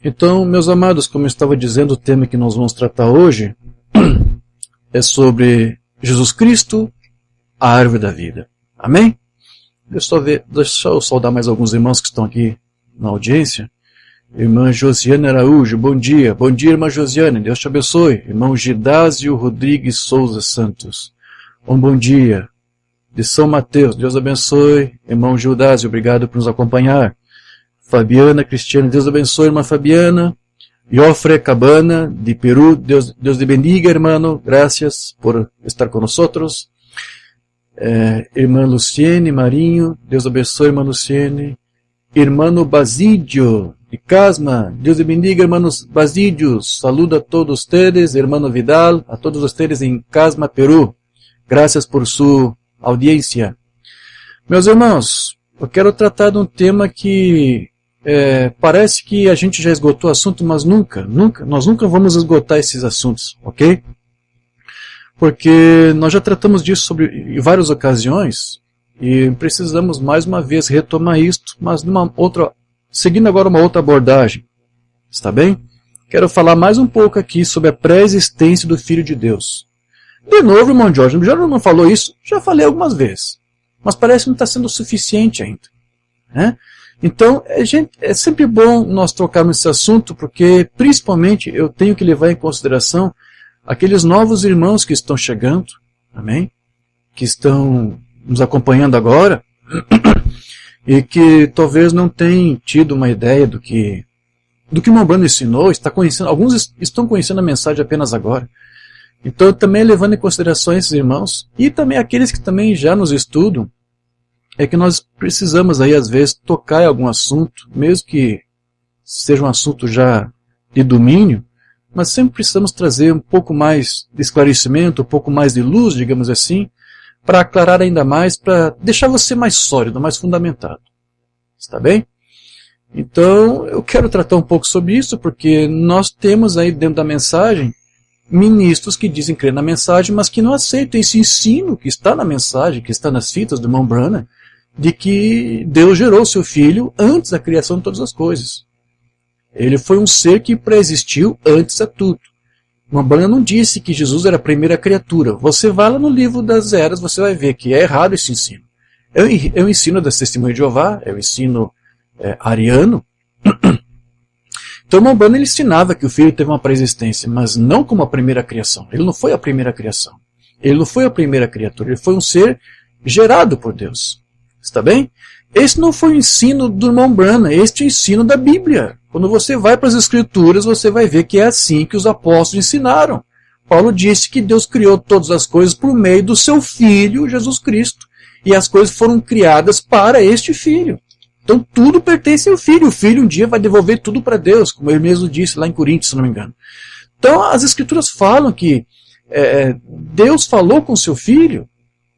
Então, meus amados, como eu estava dizendo, o tema que nós vamos tratar hoje é sobre Jesus Cristo, a árvore da vida. Amém? Deixa eu saudar mais alguns irmãos que estão aqui na audiência. Irmã Josiane Araújo, bom dia. Bom dia, irmã Josiane, Deus te abençoe. Irmão Gidásio Rodrigues Souza Santos, bom dia. De São Mateus, Deus abençoe. Irmão Gildásio, obrigado por nos acompanhar. Fabiana Cristiane, Deus abençoe, irmã Fabiana. Jofre Cabana, de Peru, Deus te bendiga, hermano, gracias por estar com nós. Irmã Luciene Marinho, Deus abençoe, irmã Luciene. Irmão Basídio, de Casma, Deus te bendiga, hermanos Basídios. Saludo a todos ustedes, hermano Vidal, a todos ustedes em Casma, Peru. Gracias por sua audiência. Meus irmãos, eu quero tratar de um tema que parece que a gente já esgotou o assunto, mas nós nunca vamos esgotar esses assuntos, ok? Porque nós já tratamos disso em várias ocasiões e precisamos mais uma vez retomar isto, mas seguindo agora uma outra abordagem, está bem? Quero falar mais um pouco aqui sobre a pré-existência do Filho de Deus. De novo, irmão Jorge, já não falou isso? Já falei algumas vezes, mas parece que não está sendo suficiente ainda, né? Então, é sempre bom nós trocarmos esse assunto, porque, principalmente, eu tenho que levar em consideração aqueles novos irmãos que estão chegando, amém? Que estão nos acompanhando agora, e que talvez não tenham tido uma ideia do que o Umbanda ensinou, alguns estão conhecendo a mensagem apenas agora. Então, também levando em consideração esses irmãos, e também aqueles que também já nos estudam, é que nós precisamos aí, às vezes, tocar em algum assunto, mesmo que seja um assunto já de domínio, mas sempre precisamos trazer um pouco mais de esclarecimento, um pouco mais de luz, digamos assim, para aclarar ainda mais, para deixar você mais sólido, mais fundamentado. Está bem? Então, eu quero tratar um pouco sobre isso, porque nós temos aí dentro da mensagem ministros que dizem crer na mensagem, mas que não aceitam esse ensino que está na mensagem, que está nas fitas do irmão Branham, de que Deus gerou seu Filho antes da criação de todas as coisas. Ele foi um ser que pré-existiu antes de tudo. O irmão Branham não disse que Jesus era a primeira criatura. Você vai lá no livro das eras, você vai ver que é errado esse ensino. É o ensino das Testemunhas de Jeová, é o ensino ariano. Então o irmão Branham ele ensinava que o Filho teve uma pré-existência, mas não como a primeira criação. Ele não foi a primeira criação. Ele não foi a primeira criatura. Ele foi um ser gerado por Deus. Está bem? Esse não foi o ensino do irmão Branham, este é o ensino da Bíblia. Quando você vai para as Escrituras, você vai ver que é assim que os apóstolos ensinaram. Paulo disse que Deus criou todas as coisas por meio do seu Filho, Jesus Cristo. E as coisas foram criadas para este Filho. Então tudo pertence ao Filho. O Filho um dia vai devolver tudo para Deus, como ele mesmo disse lá em Coríntios, se não me engano. Então as Escrituras falam que Deus falou com seu Filho,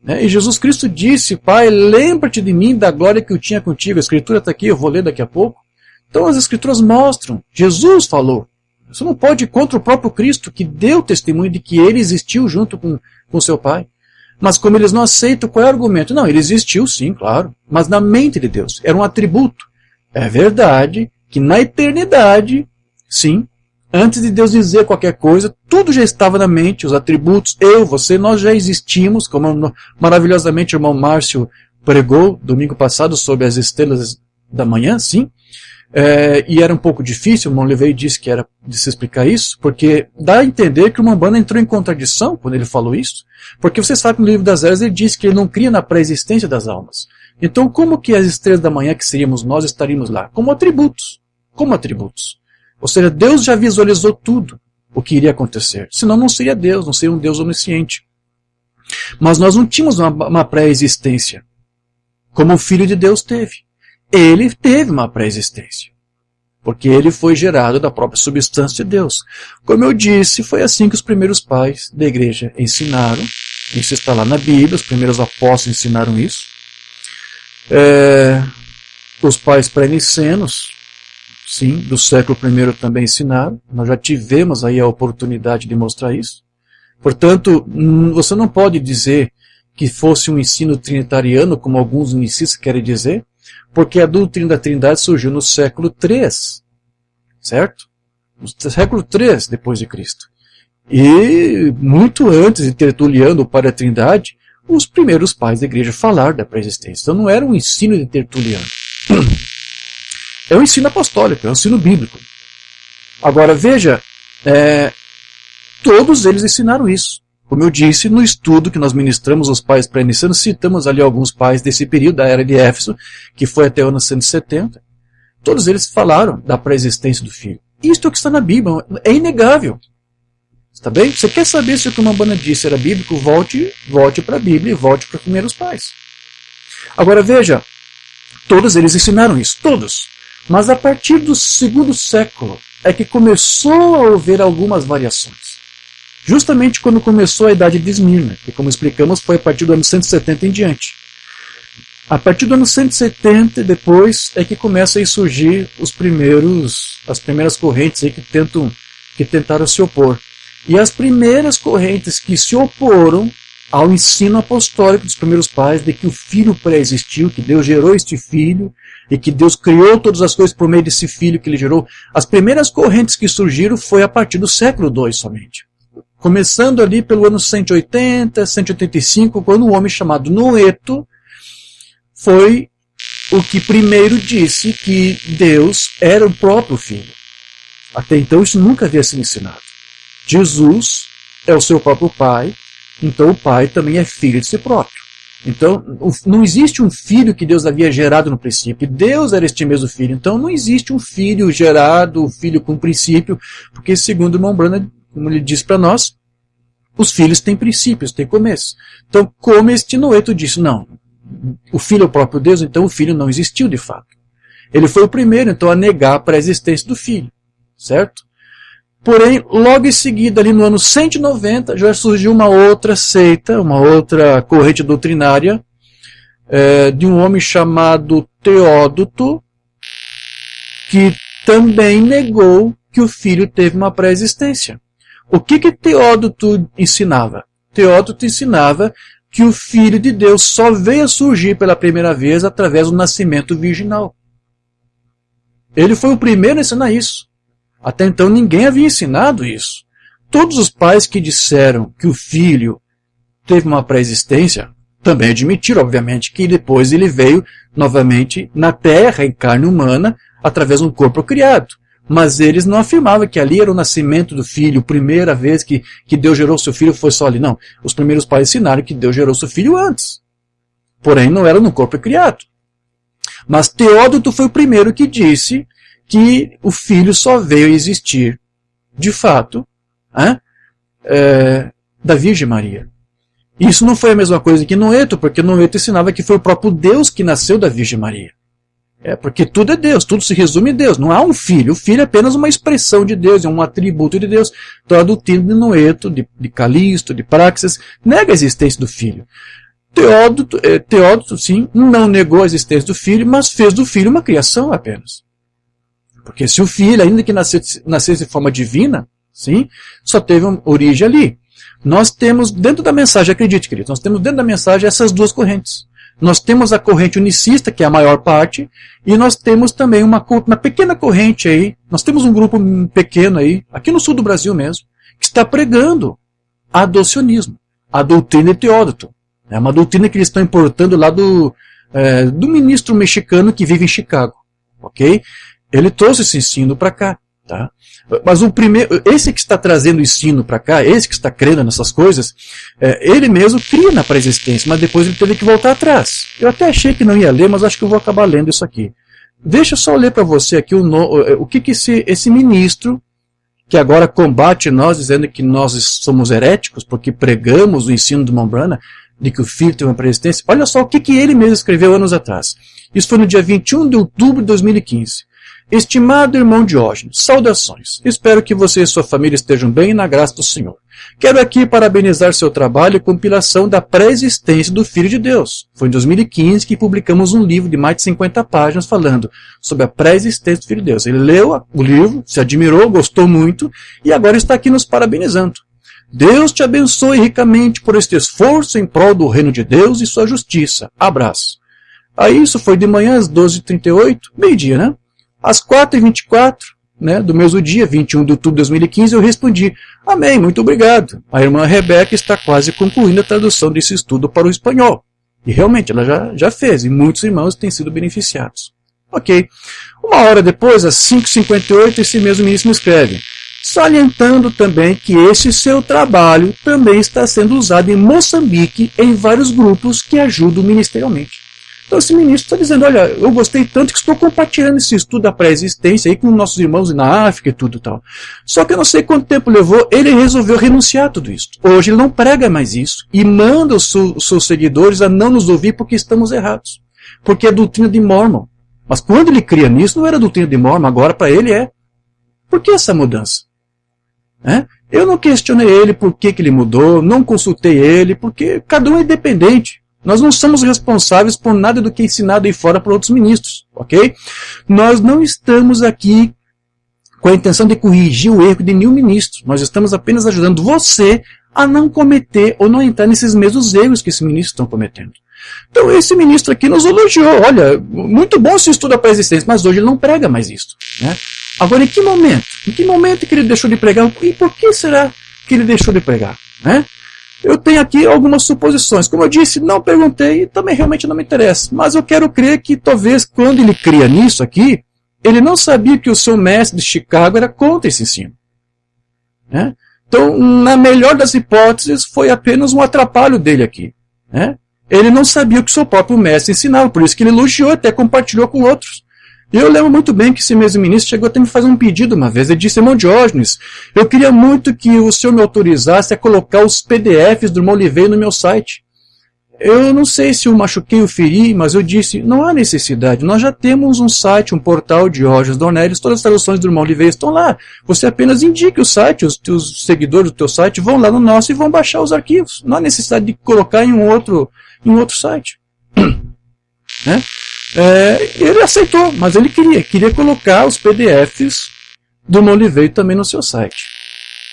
né, e Jesus Cristo disse: Pai, lembra-te de mim, da glória que eu tinha contigo. A Escritura está aqui, eu vou ler daqui a pouco. Então as Escrituras mostram, Jesus falou. Você não pode ir contra o próprio Cristo, que deu testemunho de que ele existiu junto com seu Pai. Mas como eles não aceitam, qual é o argumento? Não, ele existiu sim, claro, mas na mente de Deus, era um atributo. É verdade que na eternidade, sim, antes de Deus dizer qualquer coisa, tudo já estava na mente, os atributos, eu, você, nós já existimos, como maravilhosamente o irmão Márcio pregou domingo passado sobre as estrelas da manhã, sim. E era um pouco difícil, o irmão Levei disse que era de se explicar isso, porque dá a entender que o Umbanda entrou em contradição quando ele falou isso, porque você sabe que no livro das eras ele disse que ele não cria na pré-existência das almas. Então como que as estrelas da manhã, que seríamos nós, estaríamos lá? Como atributos. Como atributos. Ou seja, Deus já visualizou tudo o que iria acontecer. Senão não seria Deus, não seria um Deus onisciente. Mas nós não tínhamos uma pré-existência, como o Filho de Deus teve. Ele teve uma pré-existência, porque ele foi gerado da própria substância de Deus. Como eu disse, foi assim que os primeiros pais da igreja ensinaram. Isso está lá na Bíblia, os primeiros apóstolos ensinaram isso. Os pais pré-nicenos, sim, do século I também ensinaram. Nós já tivemos aí a oportunidade de mostrar isso. Portanto, você não pode dizer que fosse um ensino trinitariano, como alguns unicistas querem dizer, porque a doutrina da Trindade surgiu no século III. certo? No século III depois de Cristo. E muito antes de Tertuliano, o Pai da Trindade, os primeiros pais da igreja falaram da pré-existência. Então não era um ensino de Tertuliano. É um ensino apostólico, é um ensino bíblico. Agora veja, todos eles ensinaram isso. Como eu disse, no estudo que nós ministramos aos pais pré-nicanos, citamos ali alguns pais desse período, da era de Éfeso, que foi até o ano 170. Todos eles falaram da pré-existência do Filho. Isto é o que está na Bíblia, é inegável. Está bem? Você quer saber se o que uma banda disse era bíblico? Volte para a Bíblia e volte para os primeiros pais. Agora veja, todos eles ensinaram isso, todos. Mas a partir do segundo século é que começou a haver algumas variações. Justamente quando começou a Idade de Esmirna, que como explicamos foi a partir do ano 170 em diante. A partir do ano 170 depois é que começam a surgir as primeiras correntes aí que tentaram se opor. E as primeiras correntes que se oporam ao ensino apostólico dos primeiros pais de que o Filho pré-existiu, que Deus gerou este Filho, e que Deus criou todas as coisas por meio desse Filho que Ele gerou, as primeiras correntes que surgiram foi a partir do século II somente. Começando ali pelo ano 180, 185, quando um homem chamado Noeto foi o que primeiro disse que Deus era o próprio Filho. Até então isso nunca havia sido ensinado. Jesus é o seu próprio Pai, então o Pai também é filho de si próprio. Então não existe um filho que Deus havia gerado no princípio. Deus era este mesmo filho. Então não existe um filho gerado, um filho com princípio, porque segundo o irmão Branham, como ele diz para nós, os filhos têm princípios, têm começo. Então, como este Noeto disse, não, o filho é o próprio Deus, então o filho não existiu de fato. Ele foi o primeiro, então, a negar a pré-existência do filho, certo? Porém, logo em seguida, ali no ano 190, já surgiu uma outra seita, uma outra corrente doutrinária, de um homem chamado Teódoto, que também negou que o filho teve uma pré-existência. O que Teódoto ensinava? Teódoto ensinava que o Filho de Deus só veio a surgir pela primeira vez através do nascimento virginal. Ele foi o primeiro a ensinar isso. Até então ninguém havia ensinado isso. Todos os pais que disseram que o Filho teve uma pré-existência também admitiram, obviamente, que depois ele veio novamente na Terra, em carne humana, através de um corpo criado. Mas eles não afirmavam que ali era o nascimento do filho, a primeira vez que Deus gerou seu filho foi só ali. Não, os primeiros pais ensinaram que Deus gerou seu filho antes. Porém, não era no corpo criado. Mas Teódoto foi o primeiro que disse que o filho só veio a existir, de fato, da Virgem Maria. Isso não foi a mesma coisa que Noeto, porque Noeto ensinava que foi o próprio Deus que nasceu da Virgem Maria. Porque tudo é Deus, tudo se resume em Deus. Não há um filho. O filho é apenas uma expressão de Deus, é um atributo de Deus. Então a doutrina de Noeto, de Calisto, de Praxeas, nega a existência do filho. Teódoto, sim, não negou a existência do filho, mas fez do filho uma criação apenas. Porque se o filho, ainda que nascesse de forma divina, sim, só teve uma origem ali. Nós temos dentro da mensagem, acredite, querido, nós temos dentro da mensagem essas duas correntes. Nós temos a corrente unicista, que é a maior parte, e nós temos também uma pequena corrente aí, nós temos um grupo pequeno aí, aqui no sul do Brasil mesmo, que está pregando a adocionismo, a doutrina de Teódoto. É uma doutrina que eles estão importando lá do ministro mexicano que vive em Chicago. Ok? Ele trouxe esse ensino para cá. Tá? Mas esse que está trazendo o ensino para cá, esse que está crendo nessas coisas, ele mesmo cria na pré-existência, mas depois ele teve que voltar atrás. Eu até achei que não ia ler, mas acho que eu vou acabar lendo isso aqui. Deixa eu só ler para você aqui o que esse ministro, que agora combate nós, dizendo que nós somos heréticos, porque pregamos o ensino do irmão Branham, de que o filho tem uma pré-existência. Olha só o que ele mesmo escreveu anos atrás. Isso foi no dia 21 de outubro de 2015. Estimado irmão Diógenes, saudações. Espero que você e sua família estejam bem e na graça do Senhor. Quero aqui parabenizar seu trabalho e compilação da pré-existência do Filho de Deus. Foi em 2015 que publicamos um livro de mais de 50 páginas falando sobre a pré-existência do Filho de Deus. Ele leu o livro, se admirou, gostou muito e agora está aqui nos parabenizando. Deus te abençoe ricamente por este esforço em prol do reino de Deus e sua justiça. Abraço. Aí isso foi de manhã às 12h38, meio-dia, né? Às 4h24, né, do mesmo dia, 21 de outubro de 2015, eu respondi: amém, muito obrigado. A irmã Rebeca está quase concluindo a tradução desse estudo para o espanhol. E realmente, ela já fez, e muitos irmãos têm sido beneficiados. Ok. Uma hora depois, às 5h58, esse mesmo ministro me escreve: salientando também que esse seu trabalho também está sendo usado em Moçambique em vários grupos que ajudam ministerialmente. Então esse ministro está dizendo: olha, eu gostei tanto que estou compartilhando esse estudo da pré-existência aí com nossos irmãos na África e tudo e tal. Só que eu não sei quanto tempo levou, ele resolveu renunciar a tudo isso. Hoje ele não prega mais isso e manda os seus seguidores a não nos ouvir porque estamos errados. Porque é doutrina de Mormon. Mas quando ele cria nisso, não era doutrina de Mormon, agora para ele é. Por que essa mudança? Eu não questionei ele por que ele mudou, não consultei ele, porque cada um é independente. Nós não somos responsáveis por nada do que é ensinado aí fora por outros ministros, ok? Nós não estamos aqui com a intenção de corrigir o erro de nenhum ministro. Nós estamos apenas ajudando você a não cometer ou não entrar nesses mesmos erros que esses ministros estão cometendo. Então esse ministro aqui nos elogiou: olha, muito bom esse estudo da pré-existência, mas hoje ele não prega mais isso, né? Agora, em que momento? Em que momento que ele deixou de pregar? E por que será que ele deixou de pregar, né? Eu tenho aqui algumas suposições. Como eu disse, não perguntei e também realmente não me interessa. Mas eu quero crer que talvez quando ele cria nisso aqui, ele não sabia que o seu mestre de Chicago era contra esse ensino, né? Então, na melhor das hipóteses, foi apenas um atrapalho dele aqui, né? Ele não sabia o que o seu próprio mestre ensinava, por isso que ele elogiou, até compartilhou com outros. E eu lembro muito bem que esse mesmo ministro chegou até me fazer um pedido uma vez. Ele disse: irmão Diógenes, eu queria muito que o senhor me autorizasse a colocar os PDFs do irmão Oliveira no meu site. Eu não sei se eu machuquei ou feri, mas eu disse: não há necessidade, nós já temos um site, um portal Diógenes Dornelles, todas as traduções do irmão Oliveira estão lá. Você apenas indique o site, os teus seguidores do teu site vão lá no nosso e vão baixar os arquivos. Não há necessidade de colocar em um outro site. Né? Ele aceitou, mas ele queria colocar os PDFs do irmão Oliveira também no seu site.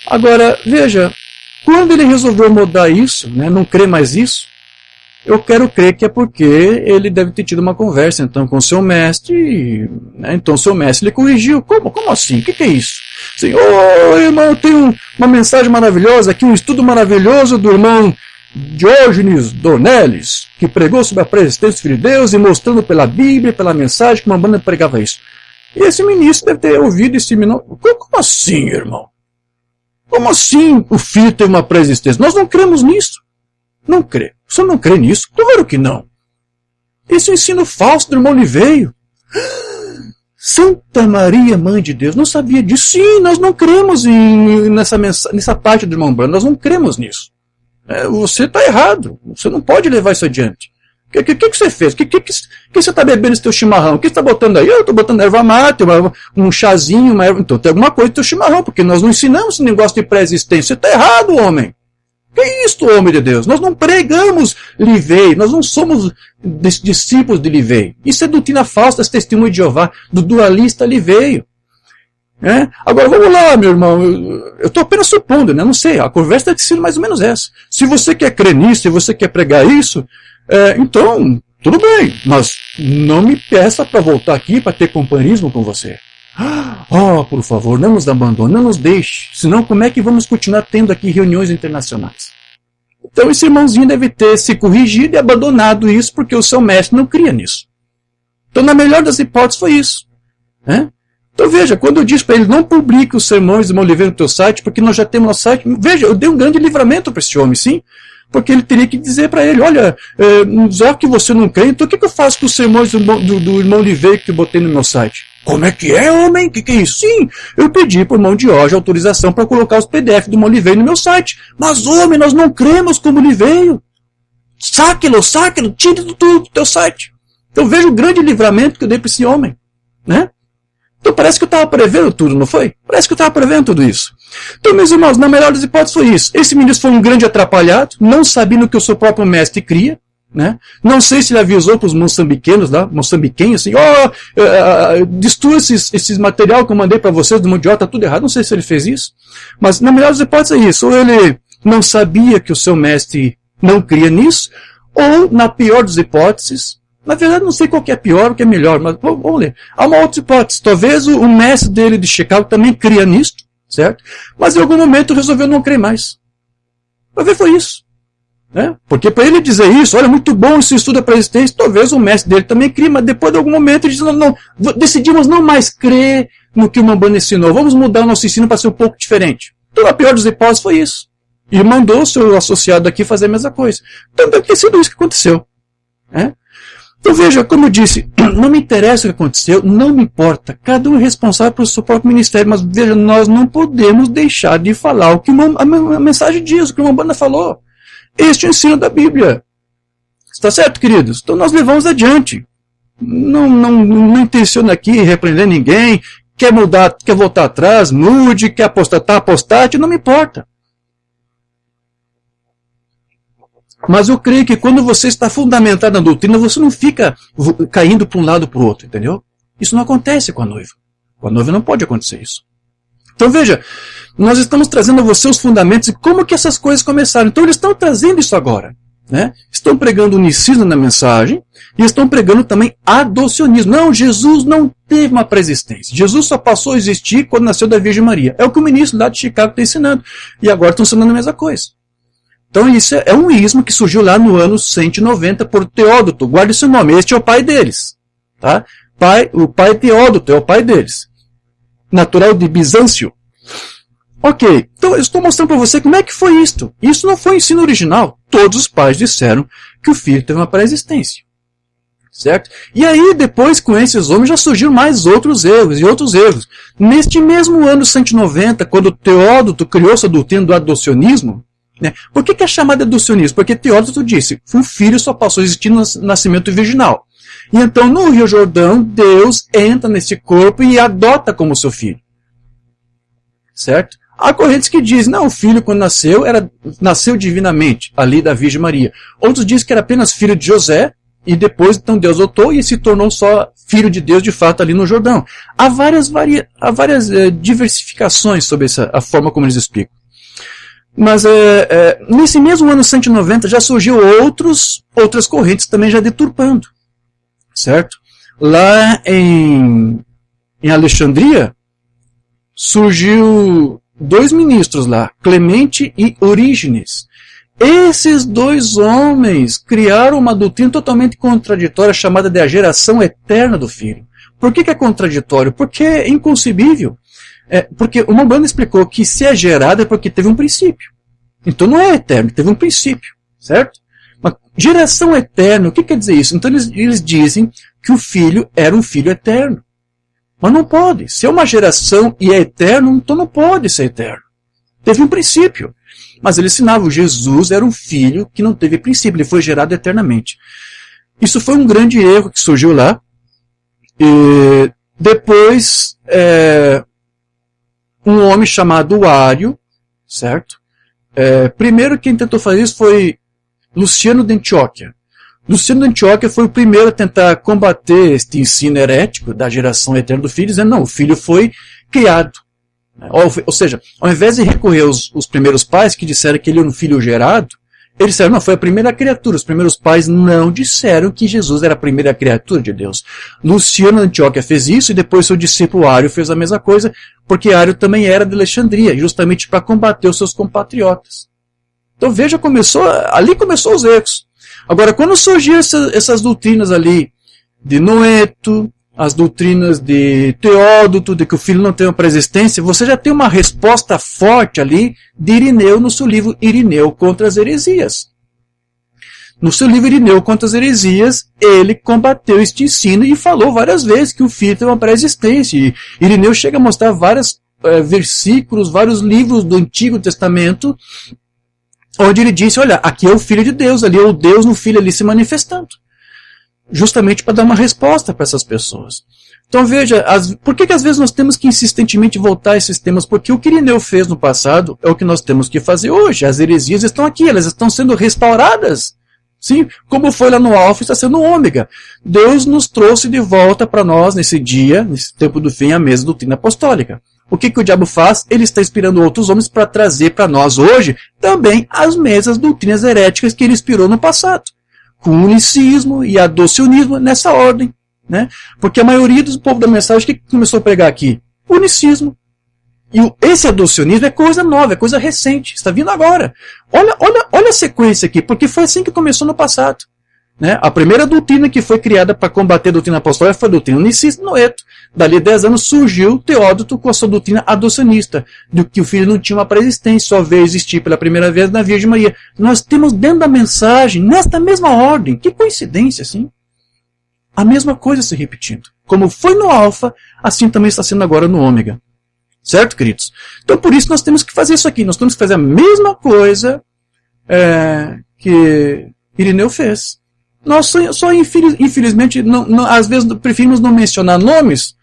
Agora, veja, quando ele resolveu mudar isso, né, não crer mais isso, eu quero crer que é porque ele deve ter tido uma conversa então com o seu mestre, né, então seu mestre ele corrigiu. Como assim? O que é isso? Assim, irmão, eu tenho uma mensagem maravilhosa aqui, um estudo maravilhoso do irmão Diógenes Dornelles, que pregou sobre a pré-existência do Filho de Deus e mostrando pela Bíblia, pela mensagem que uma banda pregava isso. E esse ministro deve ter ouvido esse menino. Como assim, irmão? Como assim o Filho tem uma pré-existência? Nós não cremos nisso. Não crê. O senhor não crê nisso? Claro que não. Esse é um ensino falso do irmão Oliveira. Santa Maria, Mãe de Deus, não sabia disso. Sim, nós não cremos nessa parte do irmão Branco. Nós não cremos nisso. Você está errado. Você não pode levar isso adiante. O que você fez? O que você está bebendo esse teu chimarrão? O que você está botando aí? Eu estou botando erva mate, um chazinho, uma erva. Então tem alguma coisa no teu chimarrão, porque nós não ensinamos esse negócio de pré-existência. Você está errado, homem. Que é isso, homem de Deus? Nós não pregamos Livei, nós não somos discípulos de Livei. Isso é doutrina falsa das testemunhas de Jeová, do dualista Livei. Agora vamos lá, meu irmão, eu estou apenas supondo, né? Não sei, a conversa deve ser mais ou menos essa. Se você quer crer nisso, se você quer pregar isso, então, tudo bem, mas não me peça para voltar aqui para ter companheirismo com você. Por favor, não nos abandone, não nos deixe, senão como é que vamos continuar tendo aqui reuniões internacionais? Então esse irmãozinho deve ter se corrigido e abandonado isso porque o seu mestre não cria nisso. Então na melhor das hipóteses foi isso. Então veja, quando eu disse para ele: não publique os sermões do irmão Oliveira no teu site, porque nós já temos nosso site, veja, eu dei um grande livramento para esse homem, sim, porque ele teria que dizer para ele: olha, já que você não crê, então o que eu faço com os sermões do irmão Oliveira que eu botei no meu site? Como é que é, homem? O que é isso? Sim, eu pedi para o irmão Diógenes autorização para colocar os PDF do irmão Oliveira no meu site. Mas, homem, nós não cremos como Oliveira. Saque-lo, tire do teu site. Então veja o grande livramento que eu dei para esse homem, né? Então parece que eu estava prevendo tudo, não foi? Parece que eu estava prevendo tudo isso. Então, meus irmãos, na melhor das hipóteses foi isso. Esse ministro foi um grande atrapalhado, não sabendo que o seu próprio mestre cria, né? Não sei se ele avisou para os moçambiquenos lá, assim, destrua esses material que eu mandei para vocês do Mundial, tá tudo errado. Não sei se ele fez isso, mas na melhor das hipóteses é isso. Ou ele não sabia que o seu mestre não cria nisso, ou, na pior das hipóteses, Na verdade, não sei qual que é pior, o que é melhor, mas vamos ler. Há uma outra hipótese. Talvez o mestre dele de Chicago também cria nisto, certo? Mas em algum momento resolveu não crer mais. Vai ver, foi isso. Né? Porque para ele dizer isso, olha, muito bom esse estudo da pré-existência, talvez o mestre dele também crie, mas depois de algum momento ele diz, não, decidimos não mais crer no que o Umbanda ensinou, vamos mudar o nosso ensino para ser um pouco diferente. Então a pior das hipóteses foi isso. E mandou o seu associado aqui fazer a mesma coisa. Então deve ter sido isso que aconteceu. Né? Então veja, como eu disse, não me interessa o que aconteceu, não me importa. Cada um é responsável pelo seu próprio ministério, mas veja, nós não podemos deixar de falar o que a mensagem diz, o que o Umbanda falou. Este é o ensino da Bíblia. Está certo, queridos? Então nós levamos adiante. Não intenciono aqui repreender ninguém, quer mudar, quer voltar atrás, mude, quer apostatar, apostate, não me importa. Mas eu creio que quando você está fundamentado na doutrina, você não fica caindo para um lado ou para o outro, entendeu? Isso não acontece com a noiva. Com a noiva não pode acontecer isso. Então veja, nós estamos trazendo a você os fundamentos e como que essas coisas começaram. Então eles estão trazendo isso agora. Né? Estão pregando unicismo na mensagem e estão pregando também adocionismo. Não, Jesus não teve uma pré-existência. Jesus só passou a existir quando nasceu da Virgem Maria. É o que o ministro lá de Chicago está ensinando. E agora estão ensinando a mesma coisa. Então isso é um ismo que surgiu lá no ano 190 por Teódoto. Guarde esse nome, este é o pai deles. Tá? O pai Teódoto é o pai deles. Natural de Bizâncio. Ok, então eu estou mostrando para você como é que foi isto. Isso não foi ensino original. Todos os pais disseram que o filho teve uma pré-existência. Certo? E aí depois com esses homens já surgiram mais outros erros e outros erros. Neste mesmo ano 190, quando Teódoto criou essa doutrina do adocionismo, né? Por que é chamado adocionismo? Porque Teódoto disse que o filho só passou a existir no nascimento virginal. E então no Rio Jordão, Deus entra nesse corpo e adota como seu filho. Certo? Há correntes que dizem, não, o filho quando nasceu divinamente, ali da Virgem Maria. Outros dizem que era apenas filho de José, e depois então Deus adotou e se tornou só filho de Deus de fato ali no Jordão. Há várias diversificações sobre a forma como eles explicam. Mas nesse mesmo ano 190 já surgiu outras correntes também já deturpando. Certo? Lá em Alexandria, surgiu 2 ministros lá, Clemente e Orígenes. Esses 2 homens criaram uma doutrina totalmente contraditória chamada de a geração eterna do Filho. Por que é contraditório? Porque é inconcebível. Porque o Umbanda explicou que se é gerado é porque teve um princípio. Então não é eterno, teve um princípio. Certo? Mas geração eterna, o que quer dizer isso? Então eles dizem que o Filho era um Filho eterno. Mas não pode. Se é uma geração e é eterno, então não pode ser eterno. Teve um princípio. Mas ele ensinava que Jesus era um filho que não teve princípio, ele foi gerado eternamente. Isso foi um grande erro que surgiu lá. E depois, um homem chamado Ário, certo? Primeiro quem tentou fazer isso foi Luciano de Antioquia. Luciano de Antioquia foi o primeiro a tentar combater este ensino herético da geração eterna do filho, dizendo, não, o filho foi criado. Ou seja, ao invés de recorrer aos primeiros pais que disseram que ele era um filho gerado, eles disseram, não, foi a primeira criatura. Os primeiros pais não disseram que Jesus era a primeira criatura de Deus. Luciano de Antioquia fez isso e depois seu discípulo Ário fez a mesma coisa, porque Ário também era de Alexandria, justamente para combater os seus compatriotas. Então veja, ali começou os erros. Agora, quando surgiram essas doutrinas ali de Noeto, as doutrinas de Teódoto, de que o filho não tem uma pré-existência, você já tem uma resposta forte ali de Irineu no seu livro Irineu contra as heresias. No seu livro Irineu contra as heresias, ele combateu este ensino e falou várias vezes que o filho tem uma pré-existência. E Irineu chega a mostrar vários versículos, vários livros do Antigo Testamento, onde ele disse, olha, aqui é o Filho de Deus, ali é o Deus no Filho ali se manifestando. Justamente para dar uma resposta para essas pessoas. Então veja, por que às vezes nós temos que insistentemente voltar a esses temas? Porque o que Irineu fez no passado é o que nós temos que fazer hoje. As heresias estão aqui, elas estão sendo restauradas. Sim, como foi lá no Alfa, está sendo no Ômega. Deus nos trouxe de volta para nós nesse dia, nesse tempo do fim, a mesma doutrina apostólica. O que o diabo faz? Ele está inspirando outros homens para trazer para nós hoje também as mesmas doutrinas heréticas que ele inspirou no passado. com o unicismo e adocionismo nessa ordem, né? Porque a maioria do povo da mensagem que começou a pregar aqui, unicismo. E esse adocionismo é coisa nova, é coisa recente, está vindo agora. Olha a sequência aqui, porque foi assim que começou no passado. Né? A primeira doutrina que foi criada para combater a doutrina apostólica foi a doutrina unicista Noeto. Dali 10 anos surgiu Teódoto com a sua doutrina adocionista, de que o filho não tinha uma pré-existência, só veio existir pela primeira vez na Virgem Maria. Nós temos dentro da mensagem, nesta mesma ordem, que coincidência, assim, a mesma coisa se repetindo. Como foi no Alfa, assim também está sendo agora no Ômega. Certo, queridos? Então, por isso, nós temos que fazer isso aqui. Nós temos que fazer a mesma coisa que Irineu fez. Nós só infelizmente, às vezes, preferimos não mencionar nomes,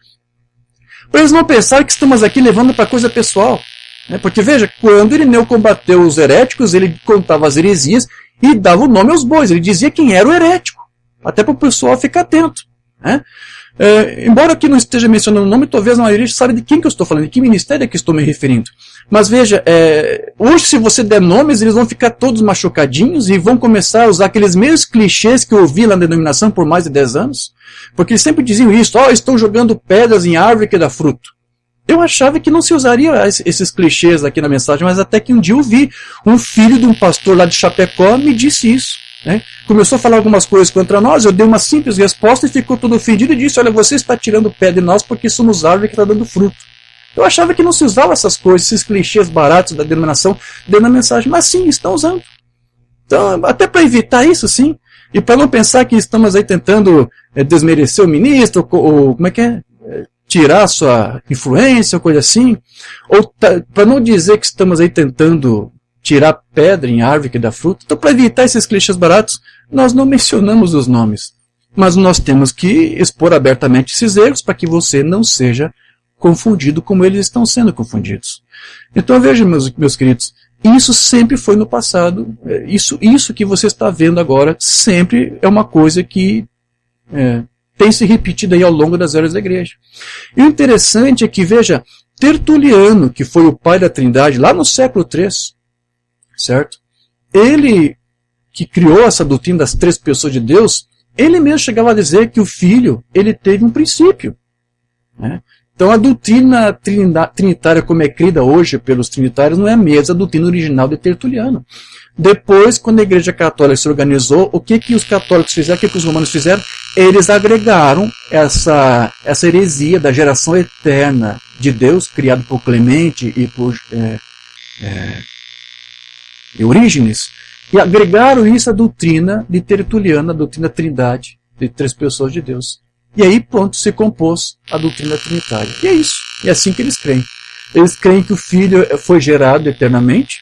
para eles não pensarem que estamos aqui levando para coisa pessoal. Né? Porque, veja, quando Irineu combateu os heréticos, ele contava as heresias e dava o nome aos bois. Ele dizia quem era o herético, até para o pessoal ficar atento. Né? Embora aqui não esteja mencionando o nome, talvez a maioria sabe de quem que eu estou falando, de que ministério é que estou me referindo. Mas veja, hoje se você der nomes, eles vão ficar todos machucadinhos e vão começar a usar aqueles mesmos clichês que eu ouvi lá na denominação por mais de 10 anos. Porque eles sempre diziam isso, estou jogando pedras em árvore que dá fruto. Eu achava que não se usaria esses clichês aqui na mensagem, mas até que um dia eu vi um filho de um pastor lá de Chapecó me disse isso. Né? Começou a falar algumas coisas contra nós, eu dei uma simples resposta e ficou todo ofendido e disse, olha, você está tirando pé de nós porque somos árvore que está dando fruto. Eu achava que não se usava essas coisas, esses clichês baratos da denominação dentro da mensagem, mas sim, estão usando. Então, até para evitar isso, sim, e para não pensar que estamos aí tentando desmerecer o ministro, ou como é que é? Tirar a sua influência, ou coisa assim, ou para não dizer que estamos aí tentando tirar pedra em árvore que dá fruto. Então, para evitar esses clichês baratos, nós não mencionamos os nomes. Mas nós temos que expor abertamente esses erros para que você não seja confundido como eles estão sendo confundidos. Então, veja, meus queridos, isso sempre foi no passado. Isso que você está vendo agora sempre é uma coisa que tem se repetido aí ao longo das eras da igreja. E o interessante é que, veja, Tertuliano, que foi o pai da Trindade, lá no século III, certo? Ele que criou essa doutrina das 3 pessoas de Deus, ele mesmo chegava a dizer que o Filho, ele teve um princípio. Né? Então a doutrina trinitária como é crida hoje pelos trinitários não é a mesma doutrina original de Tertuliano. Depois, quando a Igreja Católica se organizou, o que os católicos fizeram, o que os romanos fizeram? Eles agregaram essa heresia da geração eterna de Deus, criado por Clemente e por Eurígenes, e agregaram isso à doutrina de Tertuliano, a doutrina da Trindade, de 3 pessoas de Deus. E aí, pronto, se compôs a doutrina trinitária. E é isso. É assim que eles creem. Eles creem que o Filho foi gerado eternamente,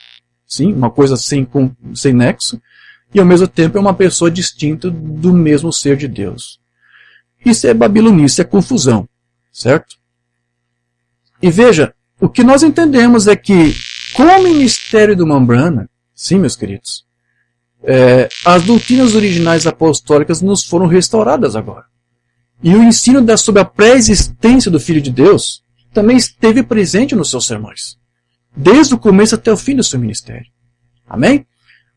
sim, uma coisa sem nexo, e ao mesmo tempo é uma pessoa distinta do mesmo ser de Deus. Isso é babilonice, é confusão, certo? E veja, o que nós entendemos é que, com o ministério do Mambrana, sim, meus queridos, as doutrinas originais apostólicas nos foram restauradas agora. E o ensino sobre a pré-existência do Filho de Deus também esteve presente nos seus sermões, desde o começo até o fim do seu ministério. Amém?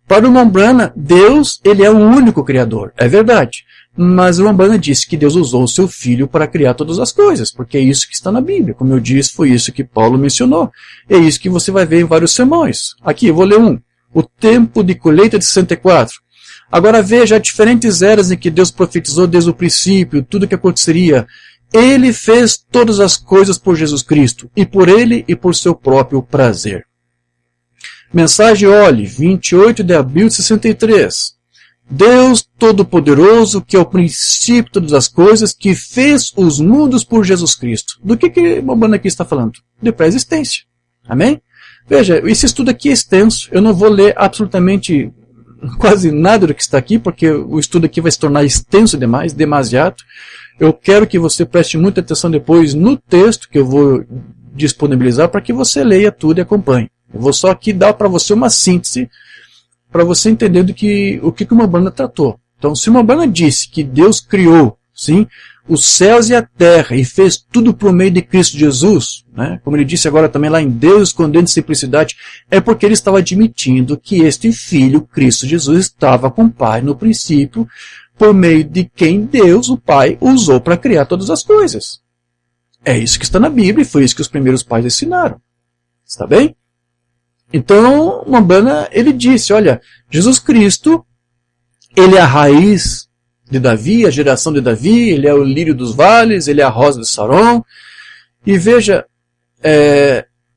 Para o Mambrana, Deus, ele é o único Criador, é verdade. Mas o Mambrana disse que Deus usou o seu Filho para criar todas as coisas, porque é isso que está na Bíblia. Como eu disse, foi isso que Paulo mencionou. É isso que você vai ver em vários sermões. Aqui, eu vou ler um. O tempo de colheita de 64. Agora veja as diferentes eras em que Deus profetizou desde o princípio, tudo o que aconteceria. Ele fez todas as coisas por Jesus Cristo, e por Ele e por seu próprio prazer. Mensagem Olhe, 28 de abril de 63. Deus Todo-Poderoso, que é o princípio de todas as coisas, que fez os mundos por Jesus Cristo. Do que o Mambrana aqui está falando? De pré-existência. Amém? Veja, esse estudo aqui é extenso. Eu não vou ler absolutamente quase nada do que está aqui, porque o estudo aqui vai se tornar extenso demais, demasiado. Eu quero que você preste muita atenção depois no texto que eu vou disponibilizar para que você leia tudo e acompanhe. Eu vou só aqui dar para você uma síntese para você entender o que o Mambrana tratou. Então, se o Mambrana disse que Deus criou, sim, os céus e a terra e fez tudo por meio de Cristo Jesus, né? Como ele disse agora também lá em Deus escondendo simplicidade, é porque ele estava admitindo que este Filho, Cristo Jesus, estava com o Pai no princípio, por meio de quem Deus, o Pai, usou para criar todas as coisas. É isso que está na Bíblia e foi isso que os primeiros pais ensinaram. Está bem? Então, Mambana, ele disse, olha, Jesus Cristo, ele é a raiz de Davi, a geração de Davi, ele é o lírio dos vales, ele é a rosa de Saron. E veja,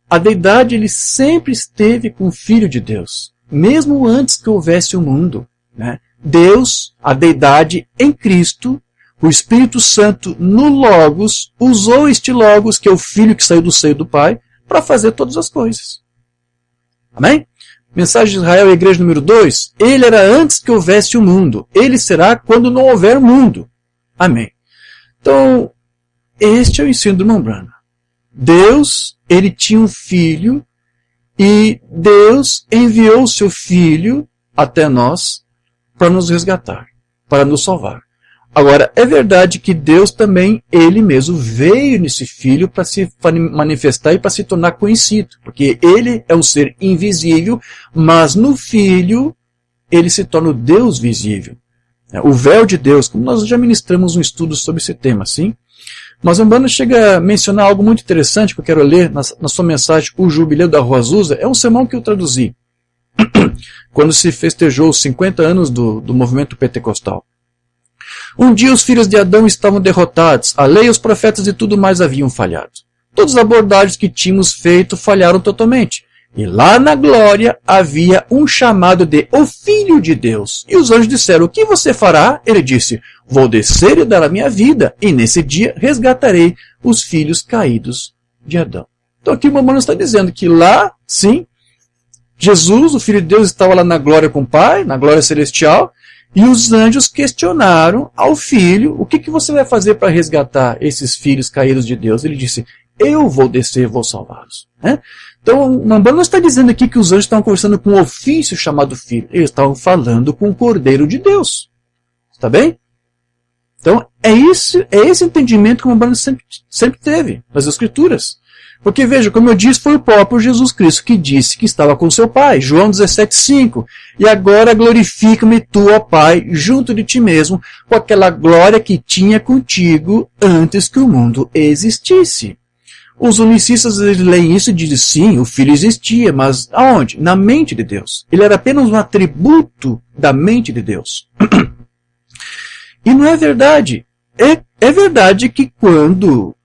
a deidade ele sempre esteve com o Filho de Deus, mesmo antes que houvesse o mundo, né? Deus, a deidade em Cristo, o Espírito Santo no Logos, usou este Logos, que é o Filho que saiu do seio do Pai, para fazer todas as coisas. Amém? Mensagem de Israel, igreja número 2. Ele era antes que houvesse o mundo. Ele será quando não houver mundo. Amém. Então, este é o ensino do irmão Branham. Deus, ele tinha um filho e Deus enviou o seu filho até nós para nos resgatar, para nos salvar. Agora, é verdade que Deus também, ele mesmo, veio nesse filho para se manifestar e para se tornar conhecido. Porque ele é um ser invisível, mas no filho, ele se torna o Deus visível. O véu de Deus, como nós já ministramos um estudo sobre esse tema, sim? Mas Umbanda chega a mencionar algo muito interessante que eu quero ler na sua mensagem, O Jubileu da Rua Azusa. É um sermão que eu traduzi, quando se festejou os 50 anos do movimento pentecostal. Um dia os filhos de Adão estavam derrotados, a lei, os profetas e tudo mais haviam falhado. Todas as abordagens que tínhamos feito falharam totalmente. E lá na glória havia um chamado de o Filho de Deus. E os anjos disseram, o que você fará? Ele disse, vou descer e dar a minha vida, e nesse dia resgatarei os filhos caídos de Adão. Então aqui o Mamano está dizendo que lá, sim, Jesus, o Filho de Deus, estava lá na glória com o Pai, na glória celestial, e os anjos questionaram ao filho, o que você vai fazer para resgatar esses filhos caídos de Deus? Ele disse, eu vou descer e vou salvá-los. Né? Então, o Mambana não está dizendo aqui que os anjos estavam conversando com um ofício chamado filho. Eles estavam falando com o Cordeiro de Deus. Está bem? Então, é esse entendimento que o Mambana sempre teve nas Escrituras. Porque, veja, como eu disse, foi o próprio Jesus Cristo que disse que estava com seu Pai. João 17,5. E agora glorifica-me tu, ó Pai, junto de ti mesmo, com aquela glória que tinha contigo antes que o mundo existisse. Os unicistas leem isso e dizem, sim, o Filho existia, mas aonde? Na mente de Deus. Ele era apenas um atributo da mente de Deus. E não é verdade. É verdade que quando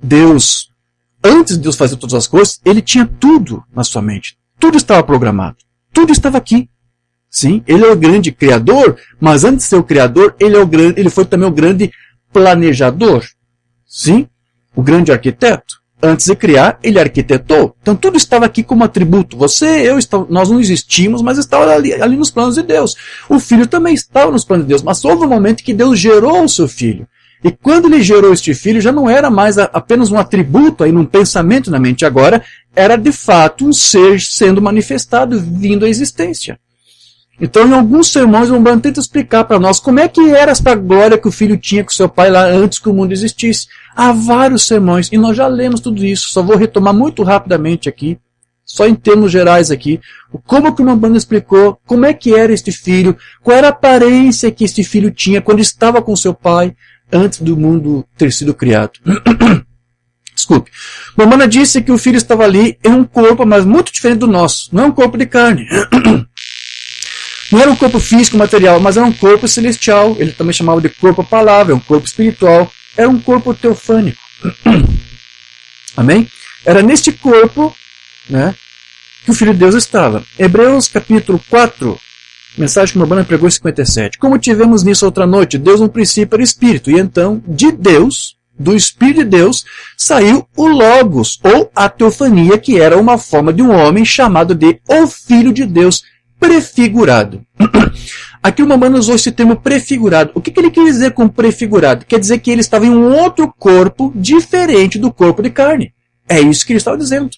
Deus, antes de Deus fazer todas as coisas, ele tinha tudo na sua mente. Tudo estava programado. Tudo estava aqui. Sim, ele é o grande criador, mas antes de ser o criador, ele foi também o grande planejador. Sim, o grande arquiteto. Antes de criar, ele arquitetou. Então tudo estava aqui como atributo. Nós não existimos, mas estava ali nos planos de Deus. O Filho também estava nos planos de Deus, mas houve um momento que Deus gerou o seu Filho. E quando ele gerou este Filho, já não era mais apenas um atributo, aí num pensamento na mente. Agora, era de fato um ser sendo manifestado, vindo à existência. Então, em alguns sermões, o Umbanda tenta explicar para nós como é que era esta glória que o Filho tinha com seu Pai lá antes que o mundo existisse. Há vários sermões, e nós já lemos tudo isso. Só vou retomar muito rapidamente aqui, só em termos gerais aqui, como que o Umbanda explicou, como é que era este Filho, qual era a aparência que este Filho tinha quando estava com seu Pai, antes do mundo ter sido criado. Desculpe. Umbanda disse que o Filho estava ali em um corpo, mas muito diferente do nosso. Não é um corpo de carne. Não era um corpo físico, material, mas era um corpo celestial. Ele também chamava de corpo palavra, um corpo espiritual. Era um corpo teofânico. Amém? Era neste corpo, né, que o Filho de Deus estava. Hebreus capítulo 4, mensagem que o Umbanda pregou em 57. Como tivemos nisso outra noite, Deus no princípio era Espírito. E então, de Deus, do Espírito de Deus, saiu o Logos, ou a teofania, que era uma forma de um homem chamado de o Filho de Deus, prefigurado. Aqui o Umbanda usou esse termo prefigurado. O que ele quer dizer com prefigurado? Quer dizer que ele estava em um outro corpo diferente do corpo de carne. É isso que ele estava dizendo.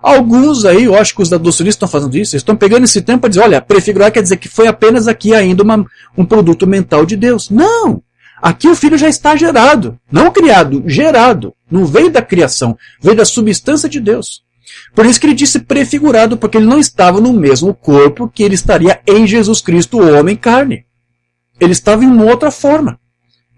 Alguns aí, eu acho que os da doçurista estão fazendo isso, eles estão pegando esse tempo para dizer, olha, prefigurar quer dizer que foi apenas aqui ainda um produto mental de Deus. Não! Aqui o Filho já está gerado, não criado, gerado. Não veio da criação, veio da substância de Deus. Por isso que ele disse prefigurado, porque ele não estava no mesmo corpo que ele estaria em Jesus Cristo, o homem carne. Ele estava em uma outra forma.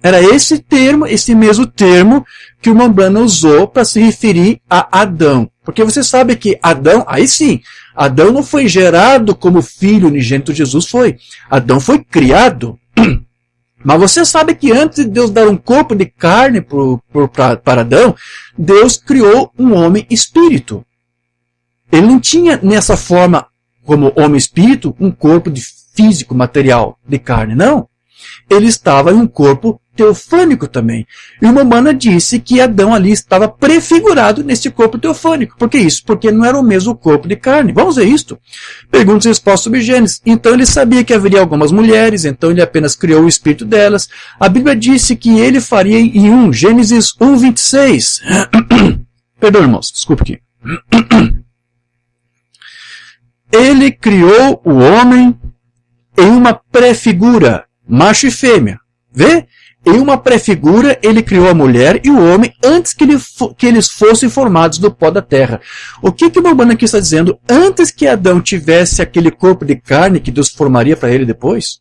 Era esse termo, esse mesmo termo que o Mambana usou para se referir a Adão. Porque você sabe que Adão, aí sim, Adão não foi gerado como filho unigênito, Jesus foi. Adão foi criado. Mas você sabe que antes de Deus dar um corpo de carne para Adão, Deus criou um homem espírito. Ele não tinha nessa forma, como homem espírito, um corpo de físico, material, de carne, não. Ele estava em um corpo teofânico também. E o Mambana disse que Adão ali estava prefigurado nesse corpo teofânico. Por que isso? Porque não era o mesmo corpo de carne. Vamos ver isto. Perguntas e respostas sobre Gênesis. Então ele sabia que haveria algumas mulheres, então ele apenas criou o espírito delas. A Bíblia disse que ele faria em Gênesis 1:26. Perdão, irmãos, desculpe aqui. Ele criou o homem em uma prefigura, macho e fêmea. Vê? Em uma prefigura, ele criou a mulher e o homem antes que eles fossem formados do pó da terra. O que o Mambana aqui está dizendo? Antes que Adão tivesse aquele corpo de carne que Deus formaria para ele depois,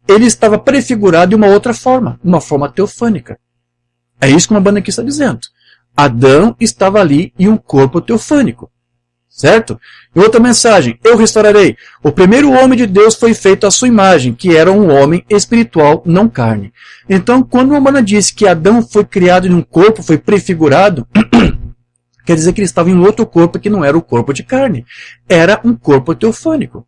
ele estava prefigurado de uma outra forma, uma forma teofânica. É isso que o Mambana aqui está dizendo. Adão estava ali em um corpo teofânico. Certo? E outra mensagem, eu restaurarei. O primeiro homem de Deus foi feito à sua imagem, que era um homem espiritual, não carne. Então, quando o Mambana disse que Adão foi criado em um corpo, foi prefigurado, quer dizer que ele estava em um outro corpo que não era o corpo de carne. Era um corpo teofânico.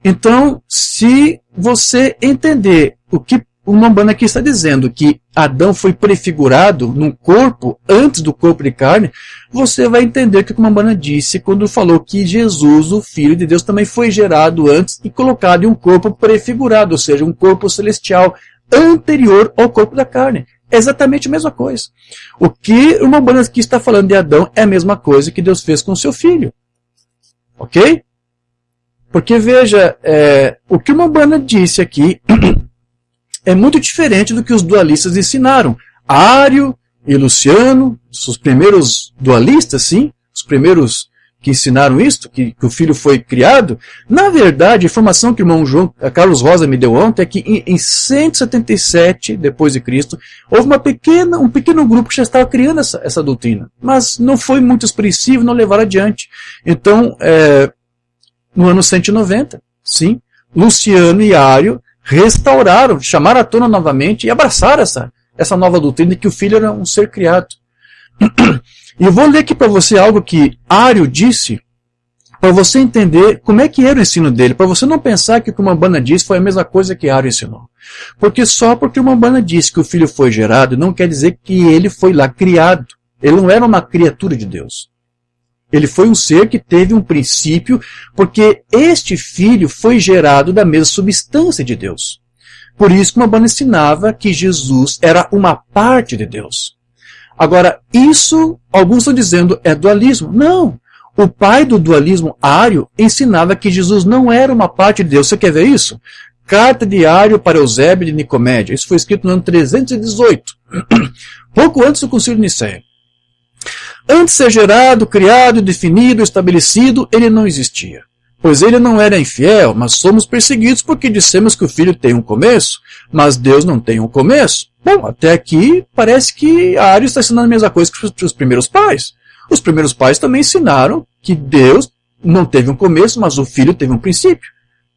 Então, se você entender o que o Mambana aqui está dizendo, que Adão foi prefigurado num corpo antes do corpo de carne, você vai entender o que o Mambana disse quando falou que Jesus, o Filho de Deus, também foi gerado antes e colocado em um corpo prefigurado, ou seja, um corpo celestial anterior ao corpo da carne. É exatamente a mesma coisa. O que o Mambana aqui está falando de Adão é a mesma coisa que Deus fez com o seu filho. Ok? Porque veja, o que o Mambana disse aqui é muito diferente do que os dualistas ensinaram. Ário e Luciano, os primeiros dualistas, sim, os primeiros que ensinaram isto, que o filho foi criado. Na verdade, a informação que o irmão Carlos Rosa me deu ontem é que em 177 depois de Cristo houve um pequeno grupo que já estava criando essa doutrina, mas não foi muito expressivo, não levaram adiante. Então, no ano 190, sim, Luciano e Ário restauraram, chamaram à tona novamente e abraçaram essa nova doutrina de que o filho era um ser criado. E eu vou ler aqui para você algo que Ário disse, para você entender como é que era o ensino dele, para você não pensar que o que o Mambana disse foi a mesma coisa que Ário ensinou. Porque só porque o Mambana disse que o filho foi gerado, não quer dizer que ele foi lá criado. Ele não era uma criatura de Deus. Ele foi um ser que teve um princípio, porque este filho foi gerado da mesma substância de Deus. Por isso que o Mambana ensinava que Jesus era uma parte de Deus. Agora, isso, alguns estão dizendo, é dualismo. Não! O pai do dualismo, Ário, ensinava que Jesus não era uma parte de Deus. Você quer ver isso? Carta de Ário para Eusébio de Nicomédia. Isso foi escrito no ano 318. Pouco antes do Concílio de Nicéia. Antes de ser gerado, criado, definido, estabelecido, ele não existia. Pois ele não era infiel, mas somos perseguidos porque dissemos que o filho tem um começo, mas Deus não tem um começo. Bom, até aqui parece que Ário está ensinando a mesma coisa que os primeiros pais. Os primeiros pais também ensinaram que Deus não teve um começo, mas o filho teve um princípio.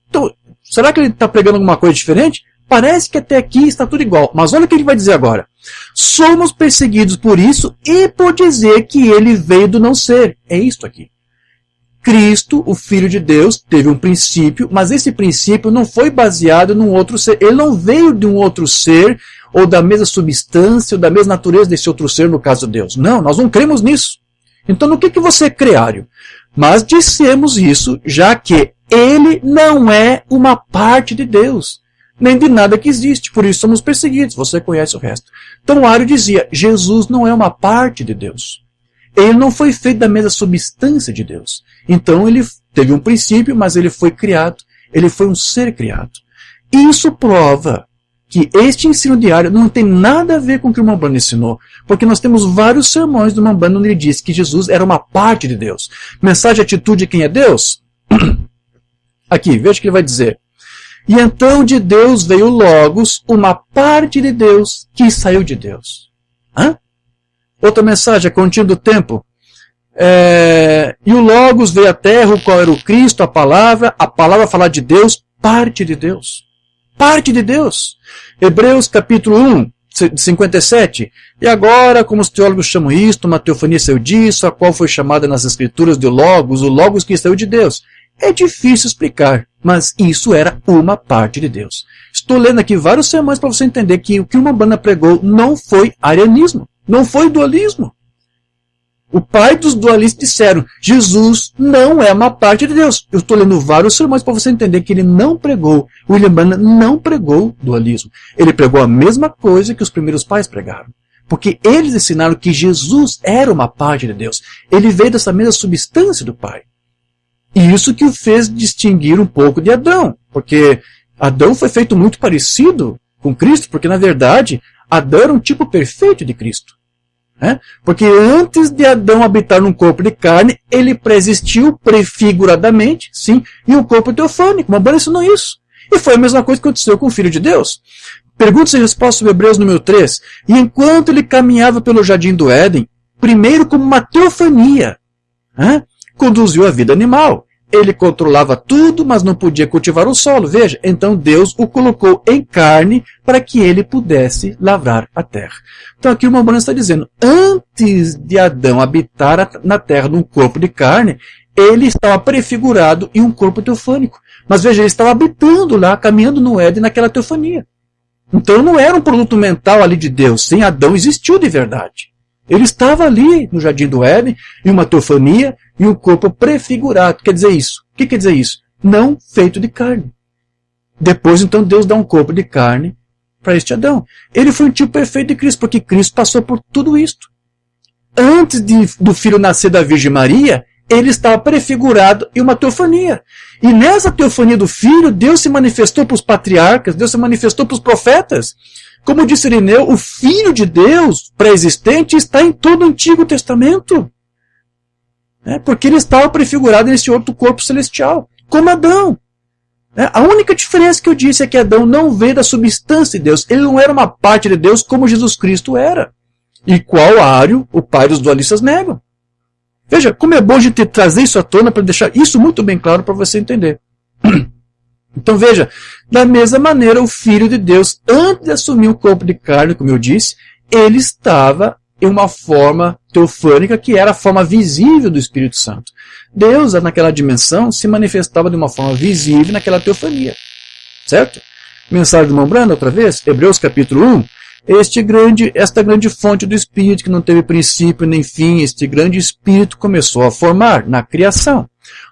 Então, será que ele está pregando alguma coisa diferente? Parece que até aqui está tudo igual. Mas olha o que ele vai dizer agora. Somos perseguidos por isso e por dizer que ele veio do não ser. É isto aqui. Cristo, o Filho de Deus, teve um princípio, mas esse princípio não foi baseado num outro ser. Ele não veio de um outro ser, ou da mesma substância, ou da mesma natureza desse outro ser, no caso de Deus. Não, nós não cremos nisso. Então, no que você crê, Ário? Mas dissemos isso, já que ele não é uma parte de Deus, nem de nada que existe. Por isso somos perseguidos. Você conhece o resto. Então, Ário dizia, Jesus não é uma parte de Deus. Ele não foi feito da mesma substância de Deus. Então ele teve um princípio, mas ele foi criado. Ele foi um ser criado. Isso prova que este ensino diário não tem nada a ver com o que o irmão Branham ensinou, porque nós temos vários sermões do irmão Branham onde ele diz que Jesus era uma parte de Deus. Mensagem e atitude de quem é Deus? Aqui, veja o que ele vai dizer. E então de Deus veio o Logos, uma parte de Deus que saiu de Deus. Hã? Outra mensagem, a contínua do tempo. E o Logos veio à terra, o qual era o Cristo, a palavra falar de Deus, parte de Deus. Parte de Deus. Hebreus capítulo 1, 57. E agora, como os teólogos chamam isto, uma teofania saiu disso, a qual foi chamada nas escrituras de o Logos que saiu de Deus. É difícil explicar, mas isso era uma parte de Deus. Estou lendo aqui vários sermões para você entender que o que o irmão Branham pregou não foi arianismo, não foi dualismo. O pai dos dualistas disseram, Jesus não é uma parte de Deus. Eu estou lendo vários sermões para você entender que ele não pregou, William Branham não pregou dualismo. Ele pregou a mesma coisa que os primeiros pais pregaram. Porque eles ensinaram que Jesus era uma parte de Deus. Ele veio dessa mesma substância do pai. E isso que o fez distinguir um pouco de Adão. Porque Adão foi feito muito parecido com Cristo, porque na verdade Adão era um tipo perfeito de Cristo. Porque antes de Adão habitar num corpo de carne, ele preexistiu prefiguradamente, sim, em um corpo teofânico. Mas Branham ensinou isso. E foi a mesma coisa que aconteceu com o Filho de Deus. Perguntas e respostas sobre Hebreus número 3. E enquanto ele caminhava pelo jardim do Éden, primeiro como uma teofania, conduziu a vida animal. Ele controlava tudo, mas não podia cultivar o solo. Veja, então Deus o colocou em carne para que ele pudesse lavrar a terra. Então aqui o irmão Branham está dizendo, antes de Adão habitar na terra num corpo de carne, ele estava prefigurado em um corpo teofânico. Mas veja, ele estava habitando lá, caminhando no Éden naquela teofania. Então não era um produto mental ali de Deus. Sim, Adão existiu de verdade. Ele estava ali no jardim do Éden, em uma teofania, e um corpo prefigurado. Quer dizer isso? O que quer dizer isso? Não feito de carne. Depois, então, Deus dá um corpo de carne para este Adão. Ele foi um tipo perfeito de Cristo, porque Cristo passou por tudo isto. Antes do filho nascer da Virgem Maria, ele estava prefigurado em uma teofania. E nessa teofania do filho, Deus se manifestou para os patriarcas, Deus se manifestou para os profetas. Como disse Irineu, o Filho de Deus pré-existente está em todo o Antigo Testamento. Porque ele estava prefigurado nesse outro corpo celestial, como Adão. A única diferença que eu disse é que Adão não veio da substância de Deus. Ele não era uma parte de Deus como Jesus Cristo era. E qual Ário, o pai dos dualistas, negam. Veja, como é bom a gente trazer isso à tona para deixar isso muito bem claro para você entender. Então veja, da mesma maneira o Filho de Deus, antes de assumir o corpo de carne, como eu disse, ele estava em uma forma teofânica que era a forma visível do Espírito Santo. Deus, naquela dimensão, se manifestava de uma forma visível naquela teofania. Certo? Mensagem do irmão Branham, outra vez, Hebreus capítulo 1. Esta grande fonte do Espírito, que não teve princípio nem fim, este grande Espírito começou a formar na criação.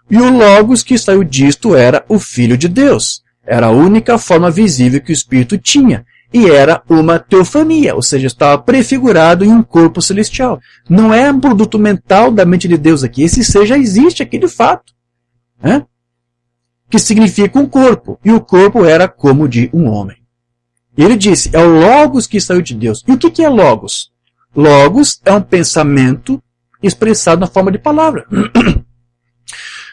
E o Logos que saiu disto era o Filho de Deus. Era a única forma visível que o Espírito tinha. E era uma teofania, ou seja, estava prefigurado em um corpo celestial. Não é um produto mental da mente de Deus aqui. Esse ser já existe aqui de fato. Que significa um corpo. E o corpo era como de um homem. E ele disse, é o Logos que saiu de Deus. E o que é Logos? Logos é um pensamento expressado na forma de palavra.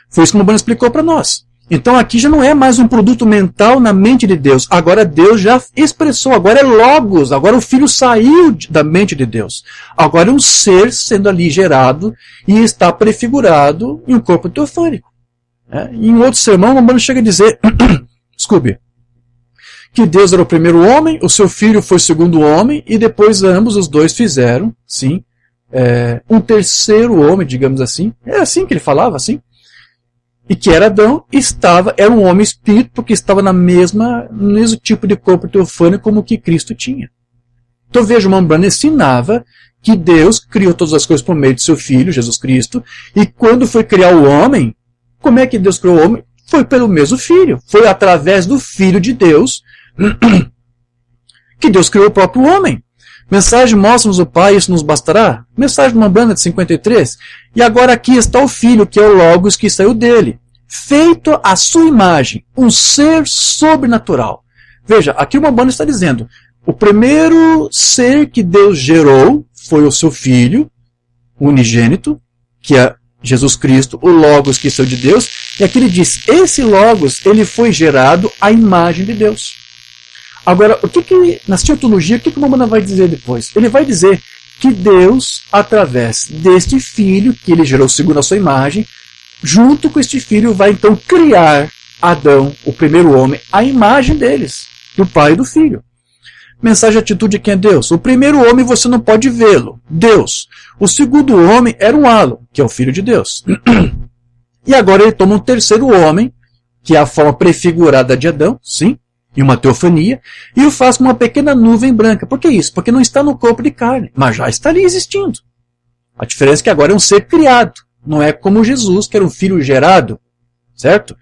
Foi isso que o Branham explicou para nós. Então aqui já não é mais um produto mental na mente de Deus. Agora Deus já expressou, agora é Logos, agora o Filho saiu da mente de Deus. Agora é um ser sendo ali gerado e está prefigurado em um corpo teofânico. Em outro sermão, o Branham chega a dizer, desculpe, que Deus era o primeiro homem, o seu filho foi o segundo homem, e depois ambos os dois fizeram, sim, um terceiro homem, digamos assim. É assim que ele falava, assim. E que era Adão, era um homem espírito, porque estava no mesmo tipo de corpo teofânico como que Cristo tinha. Então veja, o irmão Branham ensinava que Deus criou todas as coisas por meio de seu Filho, Jesus Cristo, e quando foi criar o homem, como é que Deus criou o homem? Foi pelo mesmo Filho. Foi através do Filho de Deus que Deus criou o próprio homem. Mensagem, mostra-nos o Pai, isso nos bastará? Mensagem de uma banda de 53. E agora aqui está o Filho, que é o Logos que saiu dele. Feito à sua imagem, um ser sobrenatural. Veja, aqui o Mambana está dizendo, o primeiro ser que Deus gerou foi o seu Filho, unigênito, que é Jesus Cristo, o Logos que saiu de Deus, e aqui ele diz, esse Logos, ele foi gerado à imagem de Deus. Agora, na teologia, o que o Mambana vai dizer depois? Ele vai dizer que Deus, através deste Filho, que ele gerou segundo a sua imagem, junto com este Filho, vai então criar Adão, o primeiro homem, à imagem deles, do Pai e do Filho. Mensagem e atitude de quem é Deus? O primeiro homem você não pode vê-lo, Deus. O segundo homem era um halo, que é o Filho de Deus. E agora ele toma um terceiro homem, que é a forma prefigurada de Adão, sim, e uma teofania, e o faz com uma pequena nuvem branca. Por que isso? Porque não está no corpo de carne, mas já está ali existindo. A diferença é que agora é um ser criado, não é como Jesus, que era um filho gerado, certo?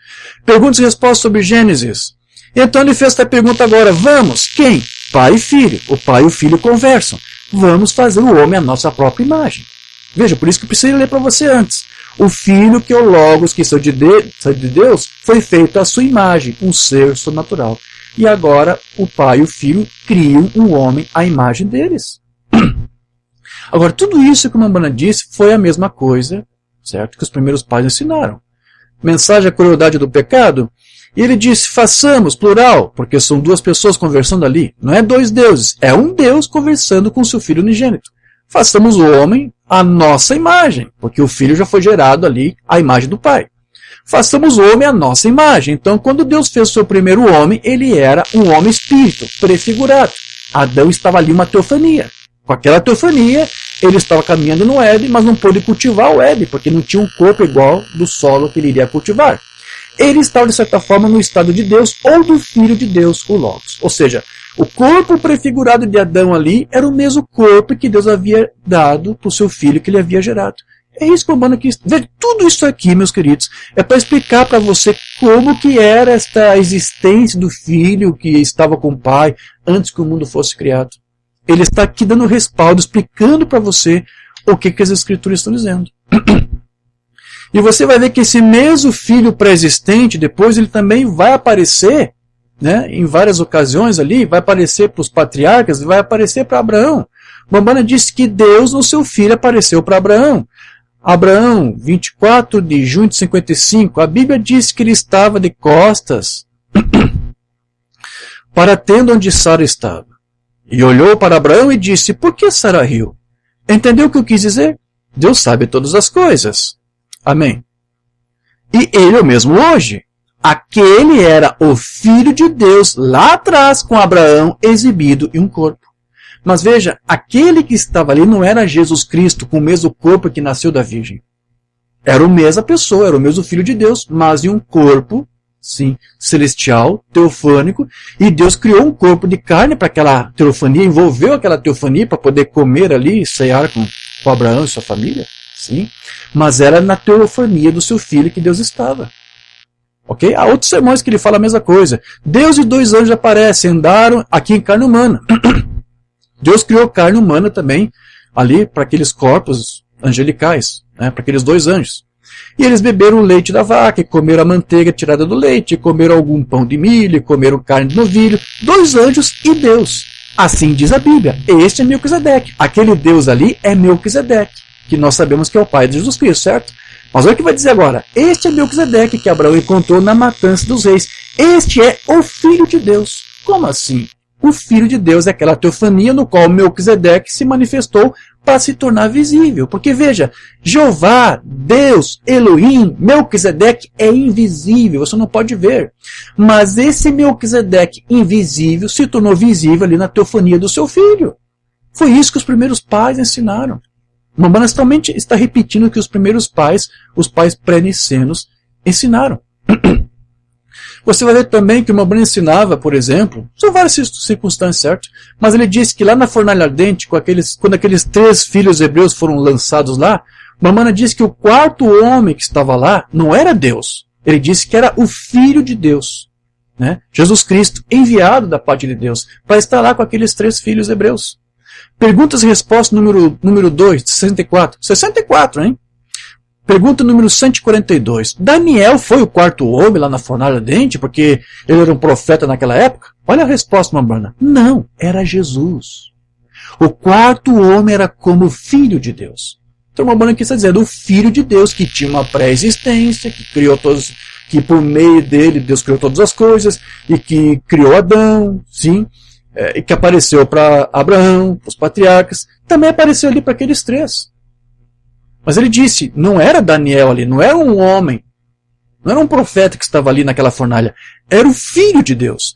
Perguntas e respostas sobre Gênesis. Então ele fez essa pergunta agora, vamos, quem? Pai e filho. O pai e o filho conversam. Vamos fazer o homem à nossa própria imagem. Veja, por isso que eu preciso ler para você antes. O filho, que é o Logos, que saiu de Deus, foi feito à sua imagem, um ser sobrenatural. E agora o pai e o filho criam um homem à imagem deles. Agora, tudo isso que o Mambana disse foi a mesma coisa, certo? Que os primeiros pais ensinaram. Mensagem à crueldade do pecado. E ele disse, façamos, plural, porque são duas pessoas conversando ali. Não é dois deuses, é um Deus conversando com seu filho unigênito. Façamos o homem à nossa imagem, porque o filho já foi gerado ali à imagem do pai. Façamos o homem à nossa imagem. Então, quando Deus fez o seu primeiro homem, ele era um homem espírito, prefigurado. Adão estava ali uma teofania. Com aquela teofania, ele estava caminhando no Éden, mas não pôde cultivar o Éden, porque não tinha um corpo igual do solo que ele iria cultivar. Ele estava, de certa forma, no estado de Deus ou do Filho de Deus, o Logos. Ou seja, o corpo prefigurado de Adão ali era o mesmo corpo que Deus havia dado para o seu filho que ele havia gerado. É isso que o Mambana quis. Veja, tudo isso aqui, meus queridos, é para explicar para você como que era esta existência do filho que estava com o pai antes que o mundo fosse criado. Ele está aqui dando respaldo, explicando para você o que as Escrituras estão dizendo. E você vai ver que esse mesmo filho pré-existente, depois ele também vai aparecer, né, em várias ocasiões ali, vai aparecer para os patriarcas, vai aparecer para Abraão. Mambana disse que Deus no seu filho apareceu para Abraão. Abraão, 24 de junho de 55, a Bíblia diz que ele estava de costas para a tenda onde Sara estava. E olhou para Abraão e disse, por que Sara riu? Entendeu o que eu quis dizer? Deus sabe todas as coisas. Amém. E ele é o mesmo hoje. Aquele era o Filho de Deus lá atrás com Abraão exibido em um corpo. Mas veja, aquele que estava ali não era Jesus Cristo com o mesmo corpo que nasceu da Virgem. Era a mesma pessoa, era o mesmo Filho de Deus, mas em um corpo, sim, celestial, teofânico, e Deus criou um corpo de carne para aquela teofania, envolveu aquela teofania para poder comer ali e cear com Abraão e sua família, sim, mas era na teofania do seu filho que Deus estava. Ok? Há outros sermões que ele fala a mesma coisa. Deus e dois anjos aparecem, andaram aqui em carne humana. Deus criou carne humana também, ali para aqueles corpos angelicais, né, para aqueles dois anjos. E eles beberam o leite da vaca, e comeram a manteiga tirada do leite, e comeram algum pão de milho, e comeram carne de novilho, dois anjos e Deus. Assim diz a Bíblia. Este é Melquisedeque. Aquele Deus ali é Melquisedeque, que nós sabemos que é o pai de Jesus Cristo, certo? Mas olha o que vai dizer agora. Este é Melquisedeque que Abraão encontrou na matança dos reis. Este é o Filho de Deus. Como assim? O Filho de Deus é aquela teofania no qual Melquisedeque se manifestou para se tornar visível. Porque veja, Jeová, Deus, Elohim, Melquisedeque é invisível, você não pode ver. Mas esse Melquisedeque invisível se tornou visível ali na teofania do seu filho. Foi isso que os primeiros pais ensinaram. Mambana somente está repetindo o que os primeiros pais, os pais pré-nicenos, ensinaram. Você vai ver também que o Mambana ensinava, por exemplo, são várias circunstâncias, certo? Mas ele disse que lá na fornalha ardente, quando aqueles 3 filhos hebreus foram lançados lá, Mambana disse que o quarto homem que estava lá não era Deus. Ele disse que era o Filho de Deus, né? Jesus Cristo, enviado da parte de Deus, para estar lá com aqueles 3 filhos hebreus. Perguntas e respostas número 2, 64. 64, hein? Pergunta número 142. Daniel foi o quarto homem lá na fornalha ardente porque ele era um profeta naquela época? Olha a resposta, Mambana. Não, era Jesus. O quarto homem era como filho de Deus. Então Mambana aqui está dizendo o filho de Deus que tinha uma pré-existência, que criou todos, que por meio dele Deus criou todas as coisas, e que criou Adão, sim, e que apareceu para Abraão, para os patriarcas, também apareceu ali para aqueles três. Mas ele disse, não era Daniel ali, não era um homem, não era um profeta que estava ali naquela fornalha, era o Filho de Deus.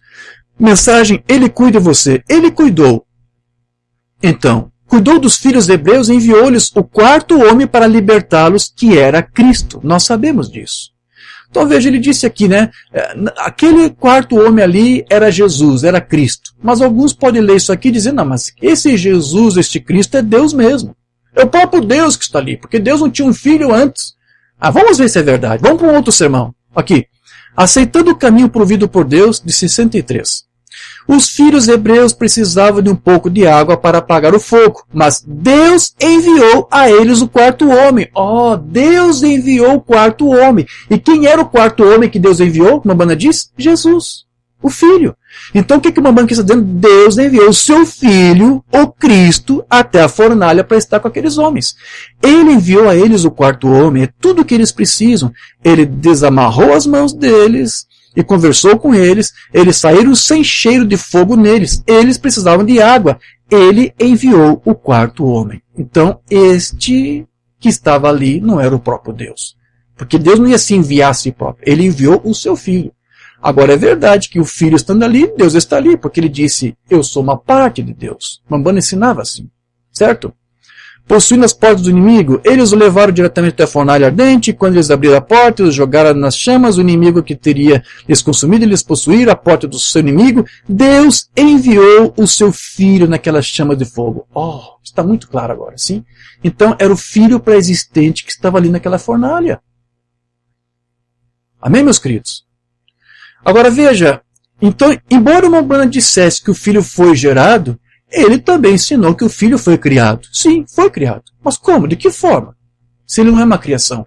Mensagem, ele cuida de você, ele cuidou. Então, cuidou dos filhos hebreus e enviou-lhes o quarto homem para libertá-los, que era Cristo. Nós sabemos disso. Então veja, ele disse aqui, né, aquele quarto homem ali era Jesus, era Cristo. Mas alguns podem ler isso aqui e dizer, não, mas esse Jesus, este Cristo é Deus mesmo. É o próprio Deus que está ali, porque Deus não tinha um filho antes. Vamos ver se é verdade. Vamos para um outro sermão. Aqui. Aceitando o caminho provido por Deus, de 63. Os filhos hebreus precisavam de um pouco de água para apagar o fogo, mas Deus enviou a eles o quarto homem. Deus enviou o quarto homem. E quem era o quarto homem que Deus enviou? Mambana diz? Jesus, o Filho. Então o que o Mambana está dizendo? Deus enviou o seu Filho, o Cristo, até a fornalha para estar com aqueles homens. Ele enviou a eles o quarto homem, é tudo o que eles precisam. Ele desamarrou as mãos deles e conversou com eles. Eles saíram sem cheiro de fogo neles. Eles precisavam de água. Ele enviou o quarto homem. Então este que estava ali não era o próprio Deus. Porque Deus não ia se enviar a si próprio. Ele enviou o seu Filho. Agora é verdade que o Filho estando ali, Deus está ali, porque ele disse, eu sou uma parte de Deus. Mambana ensinava assim, certo? Possuindo as portas do inimigo, eles o levaram diretamente até a fornalha ardente, e quando eles abriram a porta, os jogaram nas chamas, o inimigo que teria lhes consumido, eles possuíram a porta do seu inimigo, Deus enviou o seu Filho naquelas chamas de fogo. Está muito claro agora, sim? Então era o Filho pré-existente que estava ali naquela fornalha. Amém, meus queridos? Agora veja, então, embora o Mambana dissesse que o Filho foi gerado, ele também ensinou que o Filho foi criado. Sim, foi criado. Mas como? De que forma? Se ele não é uma criação.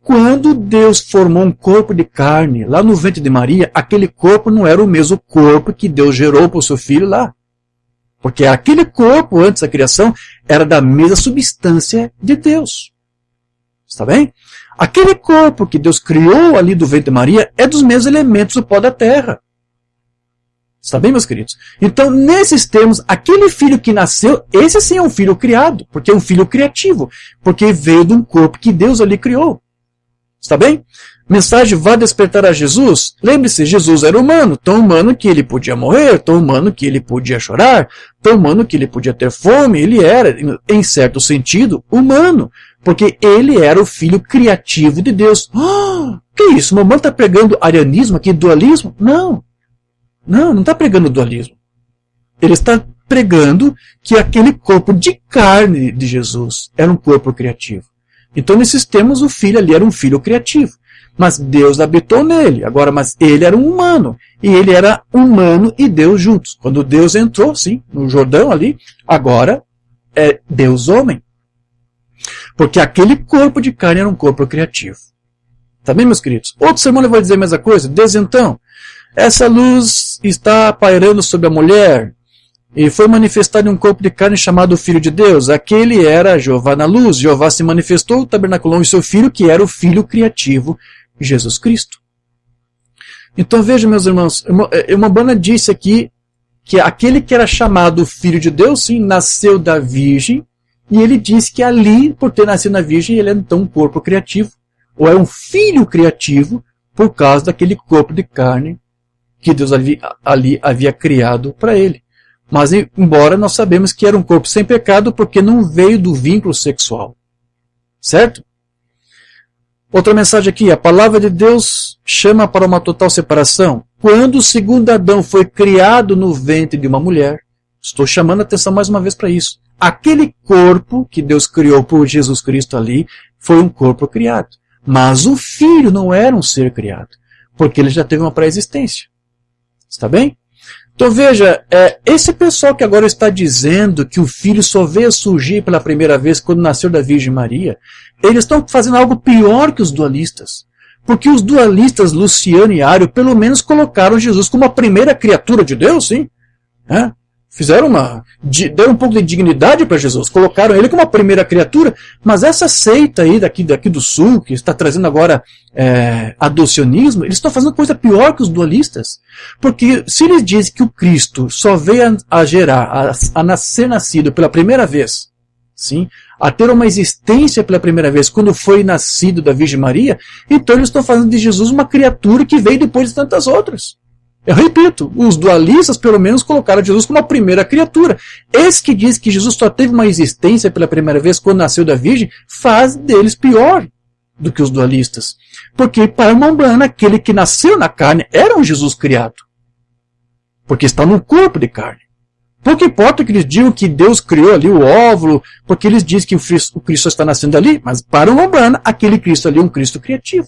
Quando Deus formou um corpo de carne lá no ventre de Maria, aquele corpo não era o mesmo corpo que Deus gerou para o seu Filho lá. Porque aquele corpo, antes da criação, era da mesma substância de Deus. Está bem? Aquele corpo que Deus criou ali do ventre de Maria é dos mesmos elementos do pó da terra. Está bem, meus queridos? Então, nesses termos, aquele filho que nasceu, esse sim é um filho criado, porque é um filho criativo, porque veio de um corpo que Deus ali criou. Está bem? Mensagem vai despertar a Jesus? Lembre-se, Jesus era humano, tão humano que ele podia morrer, tão humano que ele podia chorar, tão humano que ele podia ter fome, ele era, em certo sentido, humano, porque ele era o filho criativo de Deus. Que isso? Mamãe está pregando arianismo aqui, dualismo? Não. Não está pregando dualismo. Ele está pregando que aquele corpo de carne de Jesus era um corpo criativo. Então, nesses termos, o filho ali era um filho criativo. Mas Deus habitou nele. Agora, mas ele era um humano. E ele era humano e Deus juntos. Quando Deus entrou, sim, no Jordão ali, agora é Deus homem. Porque aquele corpo de carne era um corpo criativo. Tá bem, meus queridos? Outro sermão vai dizer a mesma coisa. Desde então, essa luz está pairando sobre a mulher e foi manifestada em um corpo de carne chamado Filho de Deus. Aquele era Jeová na luz. Jeová se manifestou, tabernaculou em seu Filho, que era o Filho criativo, Jesus Cristo. Então veja, meus irmãos, Mambana disse aqui que aquele que era chamado Filho de Deus, sim, nasceu da Virgem, e ele disse que ali, por ter nascido na Virgem, ele é então um corpo criativo, ou é um filho criativo, por causa daquele corpo de carne que Deus ali havia criado para ele. Mas, embora nós sabemos que era um corpo sem pecado, porque não veio do vínculo sexual. Certo? Outra mensagem aqui, a palavra de Deus chama para uma total separação. Quando o segundo Adão foi criado no ventre de uma mulher, estou chamando a atenção mais uma vez para isso. Aquele corpo que Deus criou por Jesus Cristo ali, foi um corpo criado. Mas o filho não era um ser criado, porque ele já teve uma pré-existência. Está bem? Então veja, esse pessoal que agora está dizendo que o Filho só veio surgir pela primeira vez quando nasceu da Virgem Maria, eles estão fazendo algo pior que os dualistas. Porque os dualistas, Luciano e Ário, pelo menos colocaram Jesus como a primeira criatura de Deus, sim. Deram um pouco de dignidade para Jesus, colocaram ele como a primeira criatura, mas essa seita aí daqui do sul, que está trazendo agora adocionismo, eles estão fazendo coisa pior que os dualistas. Porque se eles dizem que o Cristo só veio a ser nascido pela primeira vez, sim, a ter uma existência pela primeira vez quando foi nascido da Virgem Maria, então eles estão fazendo de Jesus uma criatura que veio depois de tantas outras. Eu repito, os dualistas pelo menos colocaram Jesus como a primeira criatura. Esse que diz que Jesus só teve uma existência pela primeira vez quando nasceu da Virgem, faz deles pior do que os dualistas. Porque para uma umbanda, aquele que nasceu na carne era um Jesus criado. Porque está num corpo de carne. Pouco importa que eles digam que Deus criou ali o óvulo, porque eles dizem que o Cristo está nascendo ali, mas para uma umbanda, aquele Cristo ali é um Cristo criativo.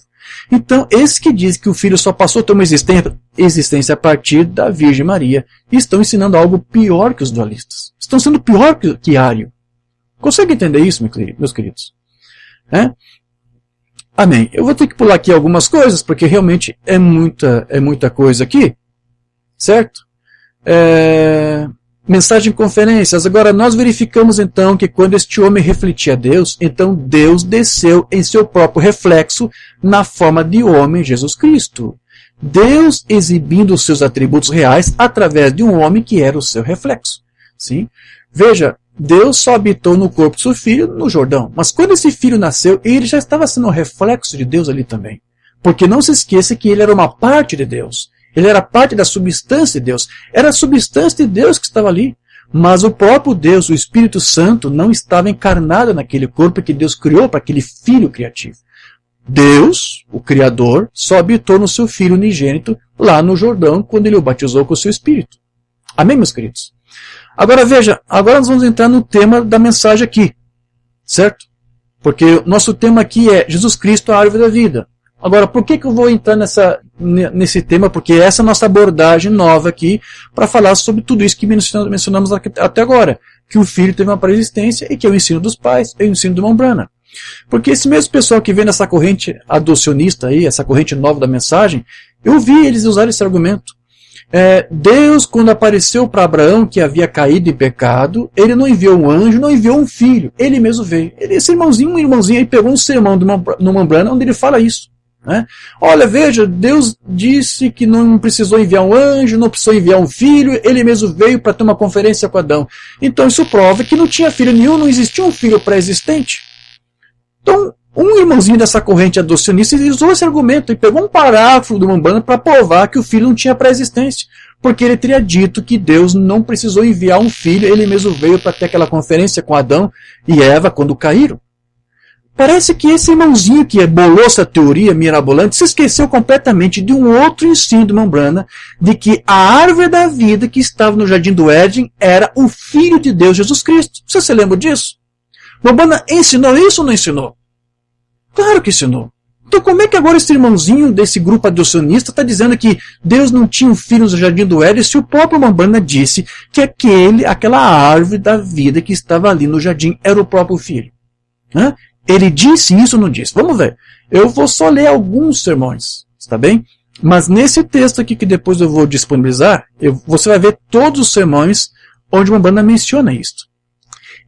Então, esse que diz que o Filho só passou a ter uma existência a partir da Virgem Maria, estão ensinando algo pior que os dualistas. Estão sendo pior que Ário. Consegue entender isso, meus queridos? Amém. Eu vou ter que pular aqui algumas coisas, porque realmente é muita coisa aqui. Certo? Mensagem em conferências. Agora, nós verificamos então que quando este homem refletia Deus, então Deus desceu em seu próprio reflexo na forma de homem, Jesus Cristo. Deus exibindo os seus atributos reais através de um homem que era o seu reflexo. Sim? Veja, Deus só habitou no corpo do seu filho no Jordão. Mas quando esse filho nasceu, ele já estava sendo um reflexo de Deus ali também. Porque não se esqueça que ele era uma parte de Deus. Ele era parte da substância de Deus. Era a substância de Deus que estava ali. Mas o próprio Deus, o Espírito Santo, não estava encarnado naquele corpo que Deus criou para aquele filho criativo. Deus, o Criador, só habitou no seu Filho unigênito lá no Jordão, quando ele o batizou com o seu Espírito. Amém, meus queridos? Agora veja, agora nós vamos entrar no tema da mensagem aqui. Certo? Porque o nosso tema aqui é Jesus Cristo, a árvore da vida. Agora, por que eu vou entrar nesse tema? Porque essa é a nossa abordagem nova aqui para falar sobre tudo isso que mencionamos até agora. Que o Filho teve uma pré-existência e que é o ensino dos pais, é o ensino de Umbanda. Porque esse mesmo pessoal que vem nessa corrente adocionista aí, essa corrente nova da mensagem, eu vi eles usarem esse argumento. Deus, quando apareceu para Abraão, que havia caído em pecado, ele não enviou um anjo, não enviou um filho, ele mesmo veio. Esse irmãozinho aí pegou um sermão numa Umbanda onde ele fala isso. Olha, veja, Deus disse que não precisou enviar um anjo, não precisou enviar um filho, ele mesmo veio para ter uma conferência com Adão. Então isso prova que não tinha filho nenhum, não existia um filho pré-existente. Então, um irmãozinho dessa corrente adocionista usou esse argumento e pegou um parágrafo do Umbanda para provar que o filho não tinha pré-existência. Porque ele teria dito que Deus não precisou enviar um filho, ele mesmo veio para ter aquela conferência com Adão e Eva quando caíram. Parece que esse irmãozinho que bolou essa teoria mirabolante se esqueceu completamente de um outro ensino de Umbanda, de que a árvore da vida que estava no Jardim do Éden era o Filho de Deus, Jesus Cristo. Você se lembra disso? Umbanda ensinou isso ou não ensinou? Claro que ensinou. Então como é que agora esse irmãozinho desse grupo adocionista está dizendo que Deus não tinha um filho no Jardim do Éden se o próprio Umbanda disse que aquela árvore da vida que estava ali no jardim era o próprio filho? Ele disse isso ou não disse? Vamos ver. Eu vou só ler alguns sermões, está bem? Mas nesse texto aqui que depois eu vou disponibilizar, você vai ver todos os sermões onde uma banda menciona isto.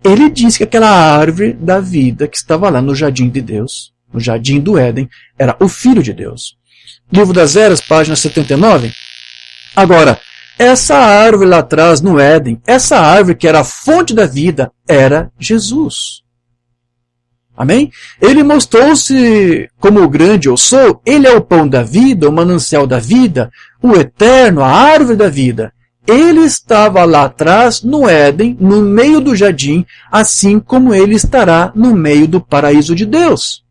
Ele disse que aquela árvore da vida que estava lá no jardim de Deus, no jardim do Éden, era o Filho de Deus. Livro das Eras, página 79. Agora, essa árvore lá atrás no Éden, essa árvore que era a fonte da vida, era Jesus. Amém? Ele mostrou-se como o grande eu sou, ele é o pão da vida, o manancial da vida, o eterno, a árvore da vida. Ele estava lá atrás, no Éden, no meio do jardim, assim como ele estará no meio do paraíso de Deus.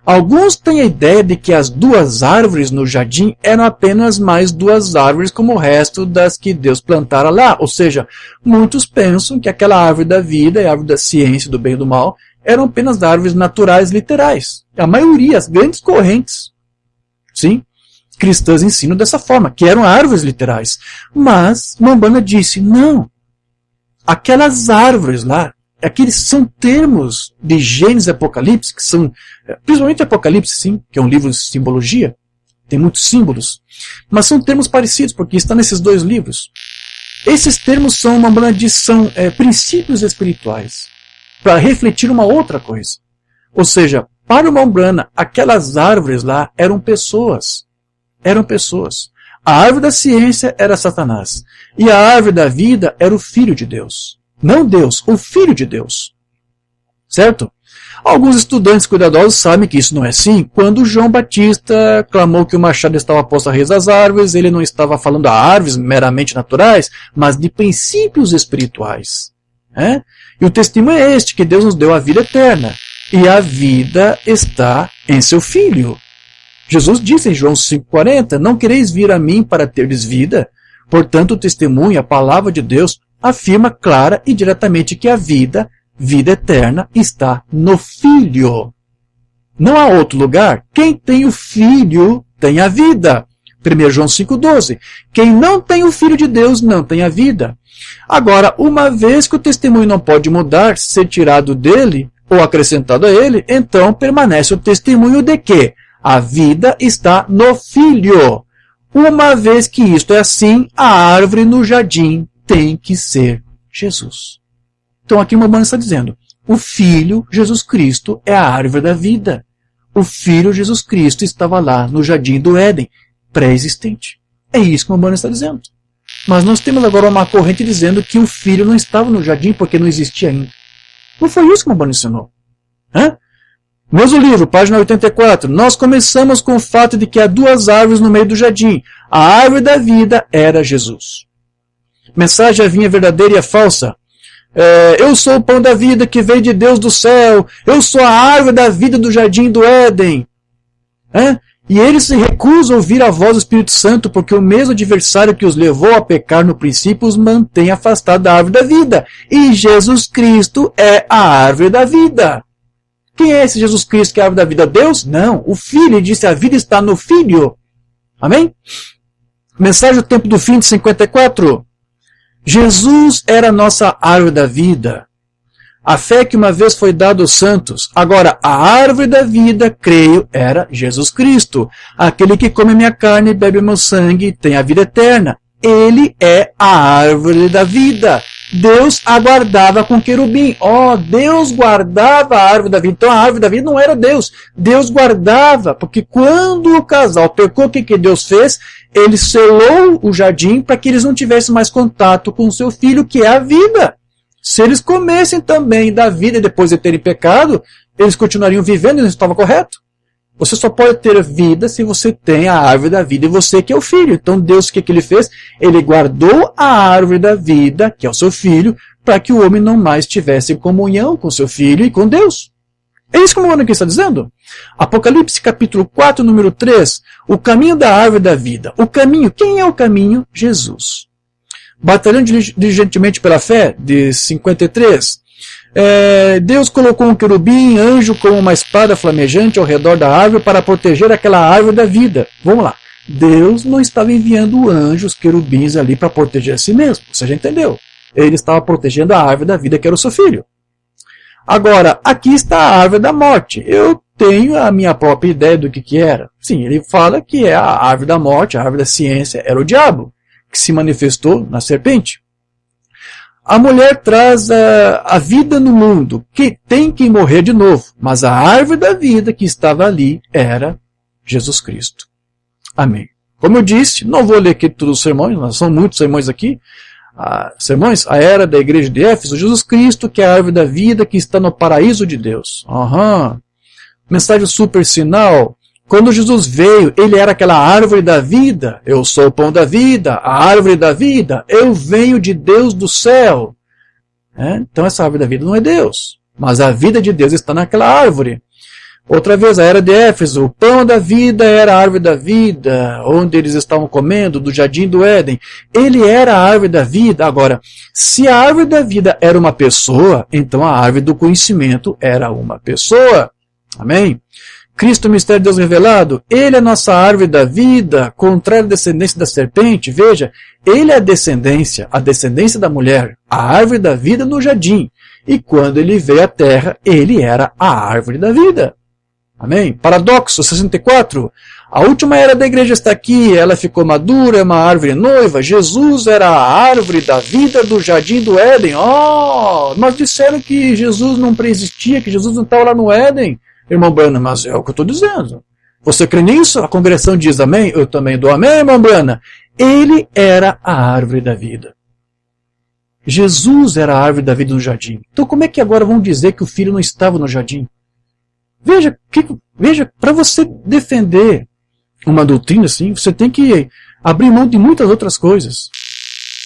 Alguns têm a ideia de que as duas árvores no jardim eram apenas mais duas árvores como o resto das que Deus plantara lá. Ou seja, muitos pensam que aquela árvore da vida e a árvore da ciência, do bem e do mal, eram apenas árvores naturais literais. A maioria, as grandes correntes, sim, cristãs ensinam dessa forma, que eram árvores literais. Mas Umbanda disse, não. Aquelas árvores lá, aqueles são termos de Gênesis e Apocalipse, que são, principalmente Apocalipse, sim, que é um livro de simbologia, tem muitos símbolos, mas são termos parecidos, porque está nesses dois livros. Esses termos são, Umbanda diz, são princípios espirituais, para refletir uma outra coisa. Ou seja, para uma Umbanda, aquelas árvores lá eram pessoas. Eram pessoas. A árvore da ciência era Satanás. E a árvore da vida era o Filho de Deus. Não Deus, o Filho de Deus. Certo? Alguns estudantes cuidadosos sabem que isso não é assim. Quando João Batista clamou que o machado estava posto à raiz das árvores, ele não estava falando de árvores meramente naturais, mas de princípios espirituais. E o testemunho é este, que Deus nos deu a vida eterna. E a vida está em seu Filho. Jesus disse em João 5,40, não quereis vir a mim para terdes vida? Portanto, o testemunho, a palavra de Deus, afirma clara e diretamente que a vida eterna, está no Filho. Não há outro lugar. Quem tem o Filho tem a vida. 1 João 5,12. Quem não tem o Filho de Deus não tem a vida. Agora, uma vez que o testemunho não pode mudar, ser tirado dele, ou acrescentado a ele, então permanece o testemunho de que a vida está no Filho. Uma vez que isto é assim, a árvore no jardim tem que ser Jesus. Então aqui o Umbanda está dizendo, o Filho, Jesus Cristo, é a árvore da vida. O Filho, Jesus Cristo, estava lá no jardim do Éden, pré-existente. É isso que o Umbanda está dizendo. Mas nós temos agora uma corrente dizendo que o Filho não estava no jardim porque não existia ainda. Não foi isso que o Umbanda ensinou. Mesmo livro, página 84, nós começamos com o fato de que há duas árvores no meio do jardim. A árvore da vida era Jesus. Mensagem: a vinha verdadeira e a falsa. Eu sou o pão da vida que veio de Deus do céu. Eu sou a árvore da vida do jardim do Éden. E eles se recusam a ouvir a voz do Espírito Santo, porque o mesmo adversário que os levou a pecar no princípio os mantém afastados da árvore da vida. E Jesus Cristo é a árvore da vida. Quem é esse Jesus Cristo que é a árvore da vida? Deus? Não. O Filho, ele disse, a vida está no Filho. Amém? Mensagem do tempo do fim de 54. Jesus era a nossa árvore da vida. A fé que uma vez foi dada aos santos. Agora, a árvore da vida, creio, era Jesus Cristo. Aquele que come minha carne e bebe meu sangue tem a vida eterna. Ele é a árvore da vida. Deus aguardava com querubim. Deus guardava a árvore da vida. Então a árvore da vida não era Deus. Deus guardava, porque quando o casal pecou, o que Deus fez? Ele selou o jardim para que eles não tivessem mais contato com o seu filho, que é a vida. Se eles comessem também da vida depois de terem pecado, eles continuariam vivendo e não estava correto. Você só pode ter vida se você tem a árvore da vida e você que é o filho. Então Deus, o que ele fez? Ele guardou a árvore da vida, que é o seu filho, para que o homem não mais tivesse comunhão com seu filho e com Deus. É isso que o Umbanda aqui está dizendo. Apocalipse capítulo 4, número 3. O caminho da árvore da vida. O caminho, quem é o caminho? Jesus. Batalhando diligentemente pela fé, de 53. Deus colocou um querubim, anjo com uma espada flamejante ao redor da árvore para proteger aquela árvore da vida. Vamos lá. Deus não estava enviando anjos, querubins ali para proteger a si mesmo. Você já entendeu? Ele estava protegendo a árvore da vida, que era o seu filho. Agora, aqui está a árvore da morte. Eu tenho a minha própria ideia do que era. Sim, ele fala que é a árvore da morte, a árvore da ciência, era o diabo, que se manifestou na serpente. A mulher traz a vida no mundo, que tem que morrer de novo. Mas a árvore da vida que estava ali era Jesus Cristo. Amém. Como eu disse, não vou ler aqui todos os sermões, mas são muitos sermões aqui. Sermões, a era da igreja de Éfeso, Jesus Cristo, que é a árvore da vida, que está no paraíso de Deus. Mensagem super sinal. Quando Jesus veio, ele era aquela árvore da vida. Eu sou o pão da vida, a árvore da vida. Eu venho de Deus do céu. Então essa árvore da vida não é Deus. Mas a vida de Deus está naquela árvore. Outra vez, a era de Éfeso. O pão da vida era a árvore da vida, onde eles estavam comendo, do jardim do Éden. Ele era a árvore da vida. Agora, se a árvore da vida era uma pessoa, então a árvore do conhecimento era uma pessoa. Amém? Cristo, o mistério de Deus revelado, ele é a nossa árvore da vida, contrária à descendência da serpente. Veja, ele é a descendência da mulher, a árvore da vida no jardim. E quando ele veio à terra, ele era a árvore da vida. Amém? Paradoxo 64. A última era da igreja está aqui, ela ficou madura, é uma árvore noiva. Jesus era a árvore da vida do jardim do Éden. Oh, mas disseram que Jesus não preexistia, que Jesus não estava lá no Éden. Irmão Brana, mas é o que eu estou dizendo. Você crê nisso? A congregação diz amém? Eu também dou amém, irmão Brana. Ele era a árvore da vida. Jesus era a árvore da vida no jardim. Então como é que agora vão dizer que o filho não estava no jardim? Veja, para você defender uma doutrina assim, você tem que abrir mão de muitas outras coisas.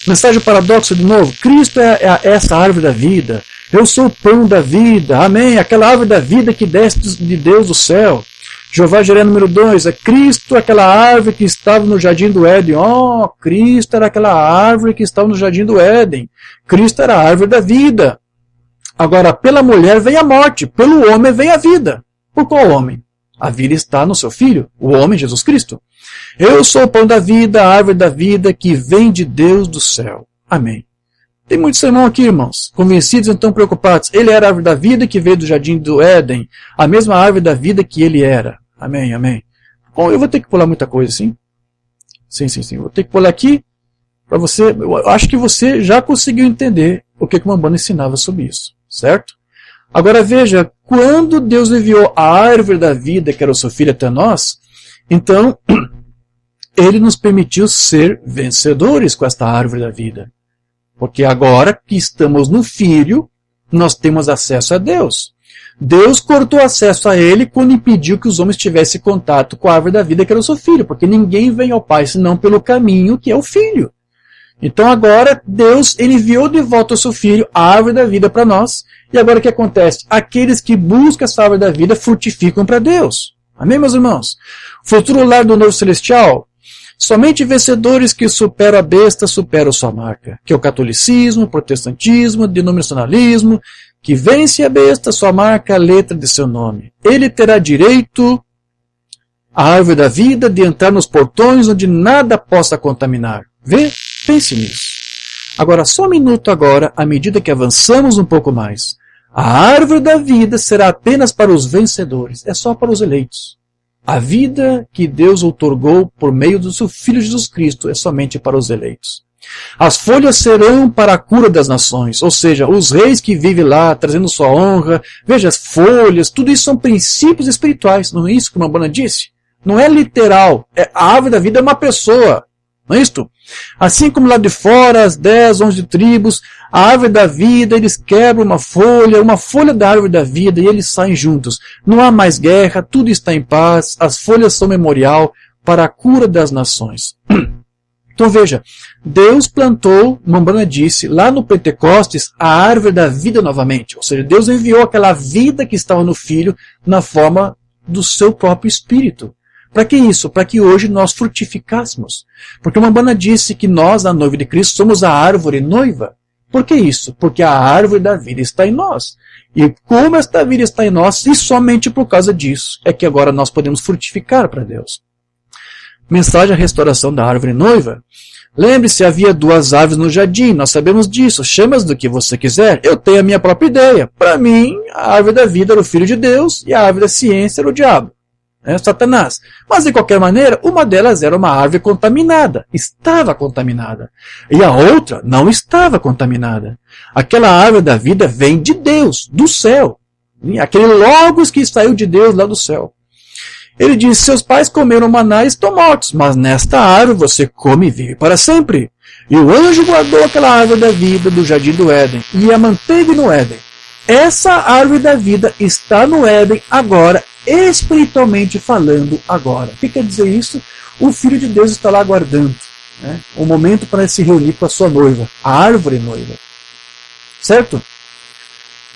Mensagem paradoxo de novo. Cristo é essa árvore da vida. Eu sou o pão da vida. Amém. Aquela árvore da vida que desce de Deus do céu. Jeová Jireh número 2. É Cristo aquela árvore que estava no jardim do Éden. Oh, Cristo era aquela árvore que estava no jardim do Éden. Cristo era a árvore da vida. Agora, pela mulher vem a morte. Pelo homem vem a vida. Por qual homem? A vida está no seu Filho, o homem Jesus Cristo. Eu sou o pão da vida, a árvore da vida que vem de Deus do céu. Amém. Tem muitos irmãos aqui, irmãos, convencidos e então preocupados. Ele era a árvore da vida que veio do jardim do Éden, a mesma árvore da vida que ele era. Amém, amém. Bom, eu vou ter que pular muita coisa, sim? Sim. Vou ter que pular aqui para você. Eu acho que você já conseguiu entender o que o Mambana ensinava sobre isso, certo? Agora veja, quando Deus enviou a árvore da vida, que era o seu Filho, até nós, então ele nos permitiu ser vencedores com esta árvore da vida. Porque agora que estamos no Filho, nós temos acesso a Deus. Deus cortou acesso a ele quando impediu que os homens tivessem contato com a árvore da vida, que era o seu Filho, porque ninguém vem ao Pai senão pelo caminho que é o Filho. Então agora Deus ele enviou de volta o seu Filho, a árvore da vida para nós. E agora o que acontece? Aqueles que buscam essa árvore da vida frutificam para Deus. Amém, meus irmãos? Futuro lar do novo celestial. Somente vencedores que superam a besta superam sua marca. Que é o catolicismo, o protestantismo, o denominacionalismo. Que vence a besta, sua marca, a letra de seu nome. Ele terá direito à árvore da vida de entrar nos portões onde nada possa contaminar. Vê? Pense nisso. Agora, só um minuto agora, à medida que avançamos um pouco mais. A árvore da vida será apenas para os vencedores, é só para os eleitos. A vida que Deus outorgou por meio do seu Filho Jesus Cristo é somente para os eleitos. As folhas serão para a cura das nações, ou seja, os reis que vivem lá, trazendo sua honra. Veja, as folhas, tudo isso são princípios espirituais, não é isso que o Mambana disse? Não é literal, a árvore da vida é uma pessoa. Não é isto? Assim como lá de fora, as 10, 11 tribos, a árvore da vida, eles quebram uma folha da árvore da vida, e eles saem juntos. Não há mais guerra, tudo está em paz, as folhas são memorial para a cura das nações. Então veja, Deus plantou, Mambana disse, lá no Pentecostes, a árvore da vida novamente. Ou seja, Deus enviou aquela vida que estava no Filho na forma do seu próprio Espírito. Para que isso? Para que hoje nós frutificássemos. Porque o Mambana disse que nós, a noiva de Cristo, somos a árvore noiva. Por que isso? Porque a árvore da vida está em nós. E como esta vida está em nós, e somente por causa disso, é que agora nós podemos frutificar para Deus. Mensagem à restauração da árvore noiva. Lembre-se, havia 2 árvores no jardim, nós sabemos disso, chamas do que você quiser, eu tenho a minha própria ideia. Para mim, a árvore da vida era o Filho de Deus, e a árvore da ciência era o diabo. Satanás. Mas de qualquer maneira, uma delas era uma árvore contaminada, estava contaminada. E a outra não estava contaminada. Aquela árvore da vida vem de Deus, do céu. Aquele Logos que saiu de Deus lá do céu. Ele diz, seus pais comeram maná e estão mortos, mas nesta árvore você come e vive para sempre. E o anjo guardou aquela árvore da vida do jardim do Éden, e a manteve no Éden. Essa árvore da vida está no Éden agora, espiritualmente falando agora. O que quer dizer isso? O Filho de Deus está lá aguardando, o momento para se reunir com a sua noiva, a árvore noiva. Certo?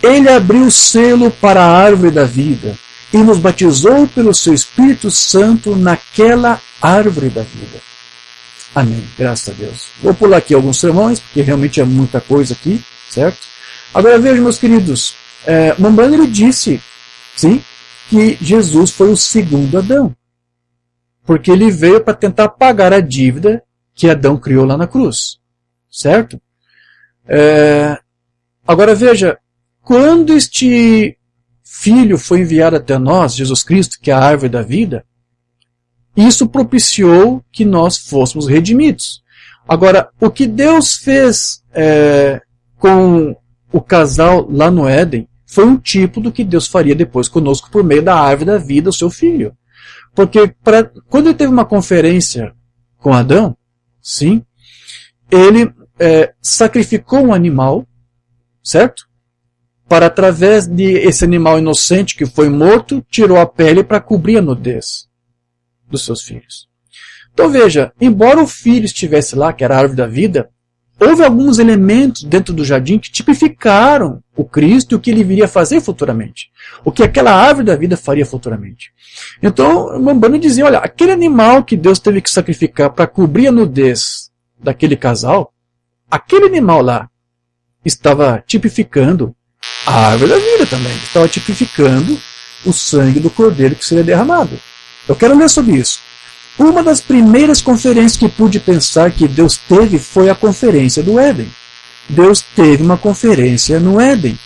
Ele abriu o selo para a árvore da vida e nos batizou pelo seu Espírito Santo naquela árvore da vida. Amém. Graças a Deus. Vou pular aqui alguns sermões, porque realmente é muita coisa aqui, certo? Agora vejam, meus queridos, Mambana ele disse, sim, que Jesus foi o segundo Adão. Porque ele veio para tentar pagar a dívida que Adão criou lá na cruz. Certo? Agora veja, quando este Filho foi enviado até nós, Jesus Cristo, que é a árvore da vida, isso propiciou que nós fôssemos redimidos. Agora, o que Deus fez com o casal lá no Éden foi um tipo do que Deus faria depois conosco por meio da árvore da vida, o seu Filho. Porque quando ele teve uma conferência com Adão, sim, ele sacrificou um animal, certo? Para através de esse animal inocente que foi morto, tirou a pele para cobrir a nudez dos seus filhos. Então veja, embora o filho estivesse lá, que era a árvore da vida, houve alguns elementos dentro do jardim que tipificaram o Cristo e o que ele viria fazer futuramente. O que aquela árvore da vida faria futuramente. Então, Mambana dizia, olha, aquele animal que Deus teve que sacrificar para cobrir a nudez daquele casal, aquele animal lá estava tipificando a árvore da vida também. Estava tipificando o sangue do cordeiro que seria derramado. Eu quero ler sobre isso. Uma das primeiras conferências que pude pensar que Deus teve foi a conferência do Éden. Deus teve uma conferência no Éden.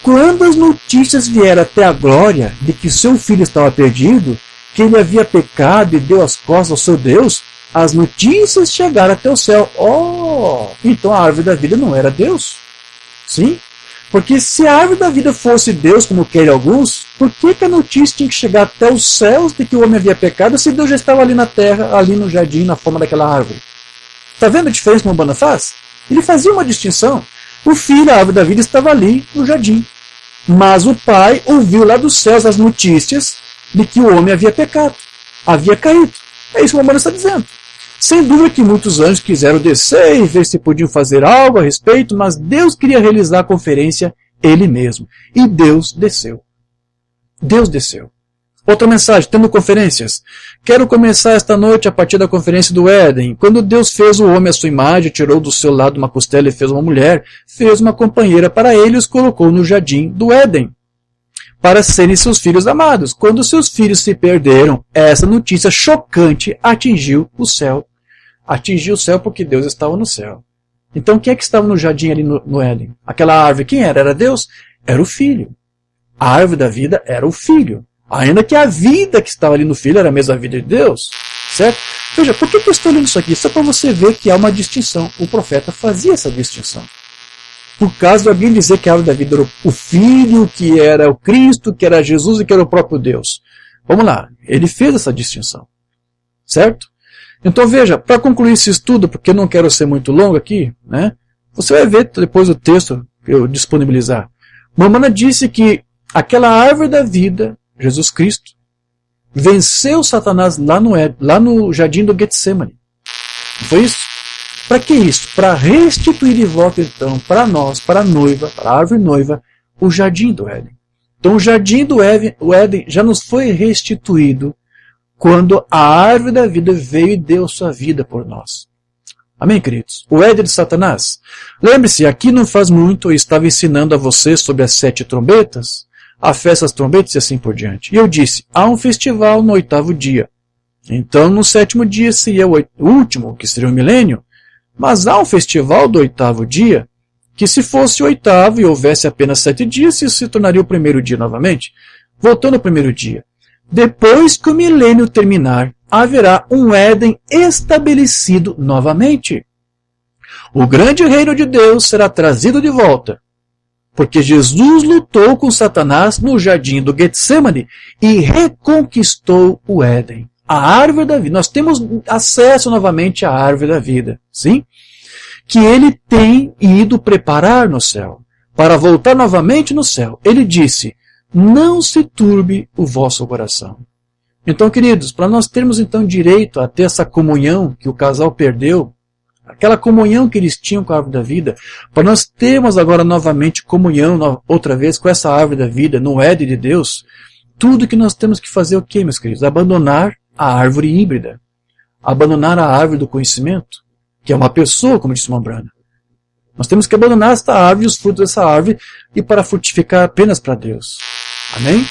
Quando as notícias vieram até a glória de que seu filho estava perdido, que ele havia pecado e deu as costas ao seu Deus, as notícias chegaram até o céu. Oh, então a árvore da vida não era Deus? Sim? Porque se a árvore da vida fosse Deus, como querem alguns, por que a notícia tinha que chegar até os céus de que o homem havia pecado, se Deus já estava ali na terra, ali no jardim, na forma daquela árvore? Está vendo a diferença que o Umbanda faz? Ele fazia uma distinção. O filho, a árvore da vida, estava ali no jardim. Mas o pai ouviu lá dos céus as notícias de que o homem havia pecado, havia caído. É isso que o Umbanda está dizendo. Sem dúvida que muitos anjos quiseram descer e ver se podiam fazer algo a respeito, mas Deus queria realizar a conferência Ele mesmo. E Deus desceu. Deus desceu. Outra mensagem, tendo conferências. Quero começar esta noite a partir da conferência do Éden. Quando Deus fez o homem à sua imagem, tirou do seu lado uma costela e fez uma mulher, fez uma companheira para ele e os colocou no jardim do Éden, para serem seus filhos amados. Quando seus filhos se perderam, essa notícia chocante atingiu o céu. Atingiu o céu porque Deus estava no céu. Então quem é que estava no jardim ali no Éden? Aquela árvore, quem era? Era Deus? Era o Filho. A árvore da vida era o Filho. Ainda que a vida que estava ali no Filho era a mesma vida de Deus. Certo? Veja, por que eu estou lendo isso aqui? Só para você ver que há uma distinção. O profeta fazia essa distinção. Por causa de alguém dizer que a árvore da vida era o Filho, que era o Cristo, que era Jesus e que era o próprio Deus. Vamos lá. Ele fez essa distinção. Certo? Então veja, para concluir esse estudo, porque eu não quero ser muito longo aqui, né? Você vai ver depois o texto que eu disponibilizar. Mamana disse que aquela árvore da vida, Jesus Cristo, venceu Satanás lá no jardim do Getsemane. Não foi isso? Para que isso? Para restituir de volta então para nós, para a noiva, para a árvore noiva, o jardim do Éden. Então o jardim do Éden já nos foi restituído quando a árvore da vida veio e deu sua vida por nós. Amém, queridos? O Éden de Satanás. Lembre-se, aqui não faz muito eu estava ensinando a vocês sobre as 7 trombetas, a festa das trombetas e assim por diante. E eu disse, há um festival no 8º dia. Então no 7º dia seria o último, que seria o milênio. Mas há um festival do 8º dia, que se fosse o 8º e houvesse apenas 7 dias, isso se tornaria o 1º dia novamente. Voltando ao 1º dia. Depois que o milênio terminar, haverá um Éden estabelecido novamente. O grande reino de Deus será trazido de volta, porque Jesus lutou com Satanás no jardim do Getsemane e reconquistou o Éden, a árvore da vida. Nós temos acesso novamente à árvore da vida, sim? Que ele tem ido preparar no céu, para voltar novamente no céu. Ele disse, não se turbe o vosso coração. Então, queridos, para nós termos então direito a ter essa comunhão que o casal perdeu, aquela comunhão que eles tinham com a árvore da vida, para nós termos agora novamente comunhão, outra vez, com essa árvore da vida, no Éden de Deus, tudo que nós temos que fazer é o quê, meus queridos? Abandonar a árvore híbrida. Abandonar a árvore do conhecimento, que é uma pessoa, como disse Mambrana. Nós temos que abandonar esta árvore e os frutos dessa árvore e para frutificar apenas para Deus. Amém?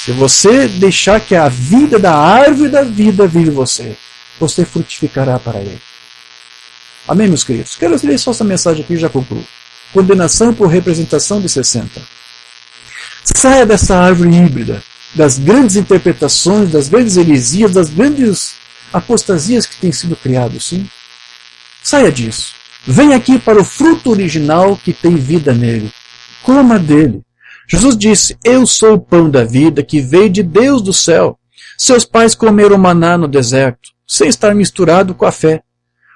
Se você deixar que a vida da árvore da vida vive você, você frutificará para ele. Amém, meus queridos? Quero ler só essa mensagem aqui e já concluo. Condenação por representação de 60. Saia dessa árvore híbrida, das grandes interpretações, das grandes heresias, das grandes apostasias que têm sido criadas, sim? Saia disso. Venha aqui para o fruto original que tem vida nele. Coma dele. Jesus disse, eu sou o pão da vida que veio de Deus do céu. Seus pais comeram maná no deserto, sem estar misturado com a fé.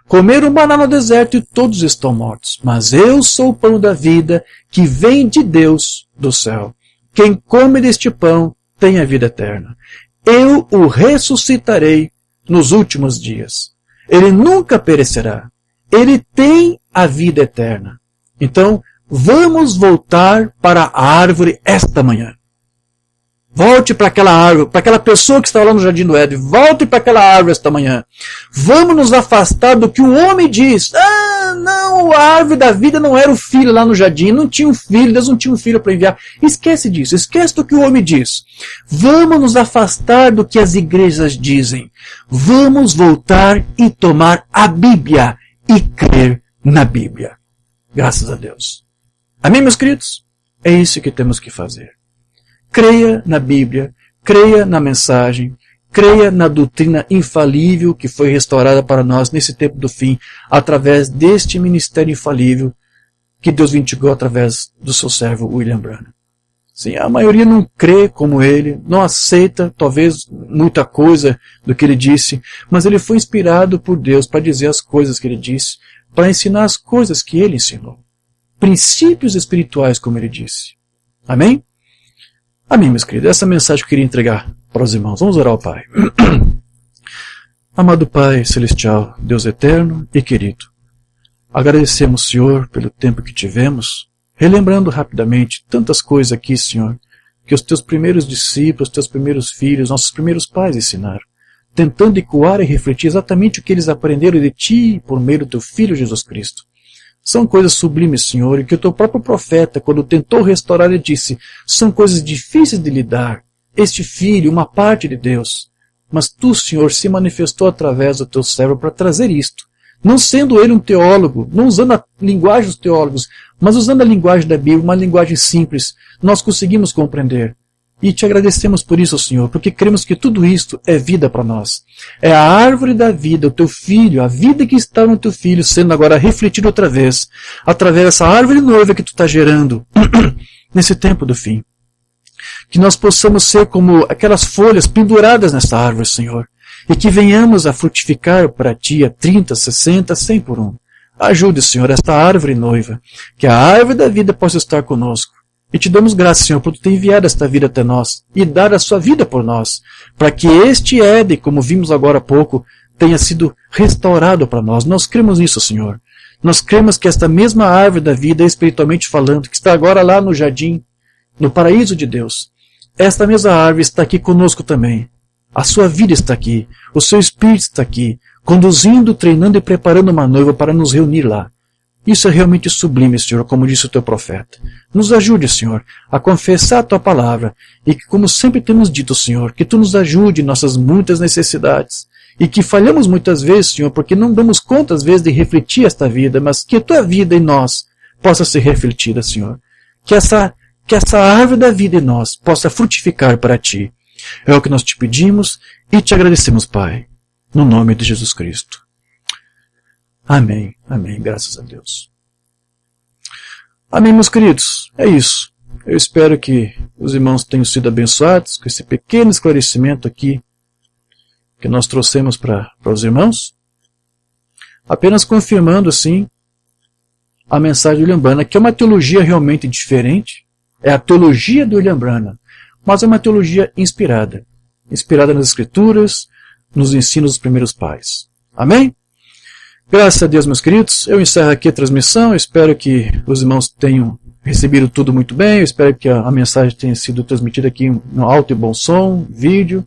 Comeram maná no deserto e todos estão mortos. Mas eu sou o pão da vida que vem de Deus do céu. Quem come deste pão tem a vida eterna. Eu o ressuscitarei nos últimos dias. Ele nunca perecerá. Ele tem a vida eterna. Então, vamos voltar para a árvore esta manhã. Volte para aquela árvore, para aquela pessoa que está lá no Jardim do Éden. Volte para aquela árvore esta manhã. Vamos nos afastar do que o homem diz. Ah, não, a árvore da vida não era o filho lá no jardim. Não tinha um filho, Deus não tinha um filho para enviar. Esquece disso, esquece do que o homem diz. Vamos nos afastar do que as igrejas dizem. Vamos voltar e tomar a Bíblia e crer na Bíblia. Graças a Deus. Amém, meus queridos? É isso que temos que fazer. Creia na Bíblia, creia na mensagem, creia na doutrina infalível que foi restaurada para nós nesse tempo do fim, através deste ministério infalível que Deus vindicou através do seu servo William Branham. Sim, a maioria não crê como ele, não aceita talvez muita coisa do que ele disse, mas ele foi inspirado por Deus para dizer as coisas que ele disse, para ensinar as coisas que ele ensinou. Princípios espirituais, como ele disse. Amém? Amém, meus queridos. Essa mensagem que eu queria entregar para os irmãos. Vamos orar ao Pai. Amado Pai Celestial, Deus eterno e querido, agradecemos, Senhor, pelo tempo que tivemos, relembrando rapidamente tantas coisas aqui, Senhor, que os teus primeiros discípulos, os teus primeiros filhos, nossos primeiros pais ensinaram, tentando ecoar e refletir exatamente o que eles aprenderam de Ti por meio do Teu Filho Jesus Cristo. São coisas sublimes, Senhor, e que o Teu próprio profeta, quando tentou restaurar, ele disse, são coisas difíceis de lidar. Este filho, uma parte de Deus. Mas Tu, Senhor, se manifestou através do Teu servo para trazer isto. Não sendo ele um teólogo, não usando a linguagem dos teólogos, mas usando a linguagem da Bíblia, uma linguagem simples, nós conseguimos compreender. E Te agradecemos por isso, Senhor, porque cremos que tudo isto é vida para nós. É a árvore da vida, o Teu Filho, a vida que está no Teu Filho, sendo agora refletida outra vez, através dessa árvore noiva que Tu está gerando, nesse tempo do fim. Que nós possamos ser como aquelas folhas penduradas nessa árvore, Senhor, e que venhamos a frutificar para Ti a 30, 60, 100 por um. Ajude, Senhor, esta árvore noiva, que a árvore da vida possa estar conosco. E Te damos graças, Senhor, por Tu ter enviado esta vida até nós e dar a Sua vida por nós, para que este Éden, como vimos agora há pouco, tenha sido restaurado para nós. Nós cremos nisso, Senhor. Nós cremos que esta mesma árvore da vida, espiritualmente falando, que está agora lá no jardim, no paraíso de Deus, esta mesma árvore está aqui conosco também. A Sua vida está aqui, o Seu Espírito está aqui, conduzindo, treinando e preparando uma noiva para nos reunir lá. Isso é realmente sublime, Senhor, como disse o Teu profeta. Nos ajude, Senhor, a confessar a Tua palavra e que, como sempre temos dito, Senhor, que Tu nos ajude em nossas muitas necessidades e que falhamos muitas vezes, Senhor, porque não damos conta às vezes de refletir esta vida, mas que a Tua vida em nós possa ser refletida, Senhor. Que essa árvore da vida em nós possa frutificar para Ti. É o que nós Te pedimos e Te agradecemos, Pai, no nome de Jesus Cristo. Amém, amém, graças a Deus. Amém, meus queridos, é isso. Eu espero que os irmãos tenham sido abençoados com esse pequeno esclarecimento aqui que nós trouxemos para os irmãos. Apenas confirmando, assim, a mensagem do William Branham, que é uma teologia realmente diferente. É a teologia do William Branham, mas é uma teologia inspirada. Inspirada nas Escrituras, nos ensinos dos primeiros pais. Amém? Graças a Deus, meus queridos, eu encerro aqui a transmissão, eu espero que os irmãos tenham recebido tudo muito bem, eu espero que a mensagem tenha sido transmitida aqui no alto e bom som, vídeo.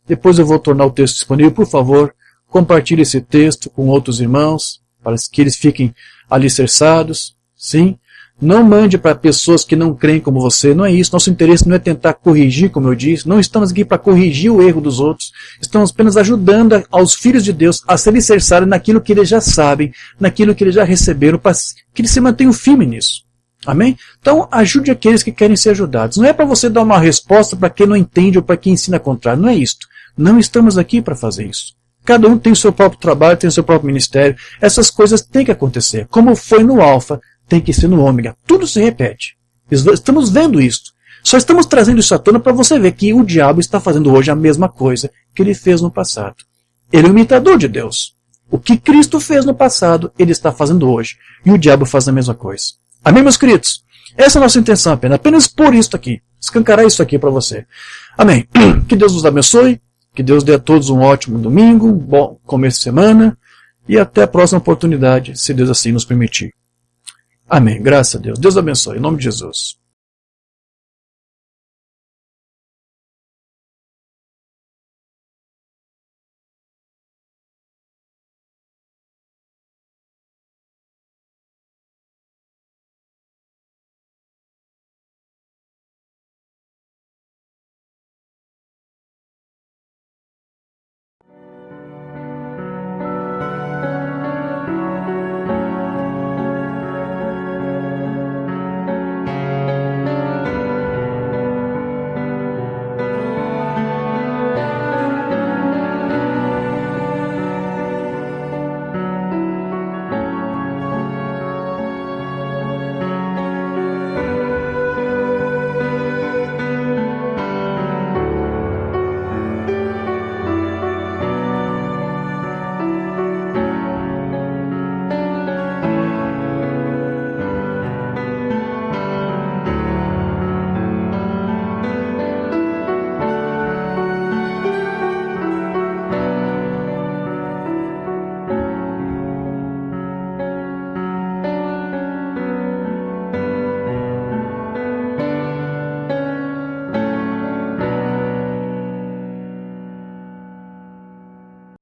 Depois eu vou tornar o texto disponível, por favor, compartilhe esse texto com outros irmãos, para que eles fiquem alicerçados, sim? Não mande para pessoas que não creem como você, não é isso. Nosso interesse não é tentar corrigir, como eu disse. Não estamos aqui para corrigir o erro dos outros. Estamos apenas ajudando aos filhos de Deus a se alicerçarem naquilo que eles já sabem, naquilo que eles já receberam, para que eles se mantenham firmes nisso. Amém? Então, ajude aqueles que querem ser ajudados. Não é para você dar uma resposta para quem não entende ou para quem ensina contrário. Não é isto. Não estamos aqui para fazer isso. Cada um tem o seu próprio trabalho, tem o seu próprio ministério. Essas coisas têm que acontecer. Como foi no Alfa, tem que ser no Ômega. Tudo se repete. Estamos vendo isso. Só estamos trazendo isso à tona para você ver que o diabo está fazendo hoje a mesma coisa que ele fez no passado. Ele é um imitador de Deus. O que Cristo fez no passado, ele está fazendo hoje. E o diabo faz a mesma coisa. Amém, meus queridos? Essa é a nossa intenção apenas por isso aqui. Escancarar isso aqui para você. Amém. Que Deus nos abençoe. Que Deus dê a todos um ótimo domingo, um bom começo de semana e até a próxima oportunidade, se Deus assim nos permitir. Amém. Graças a Deus. Deus abençoe. Em nome de Jesus.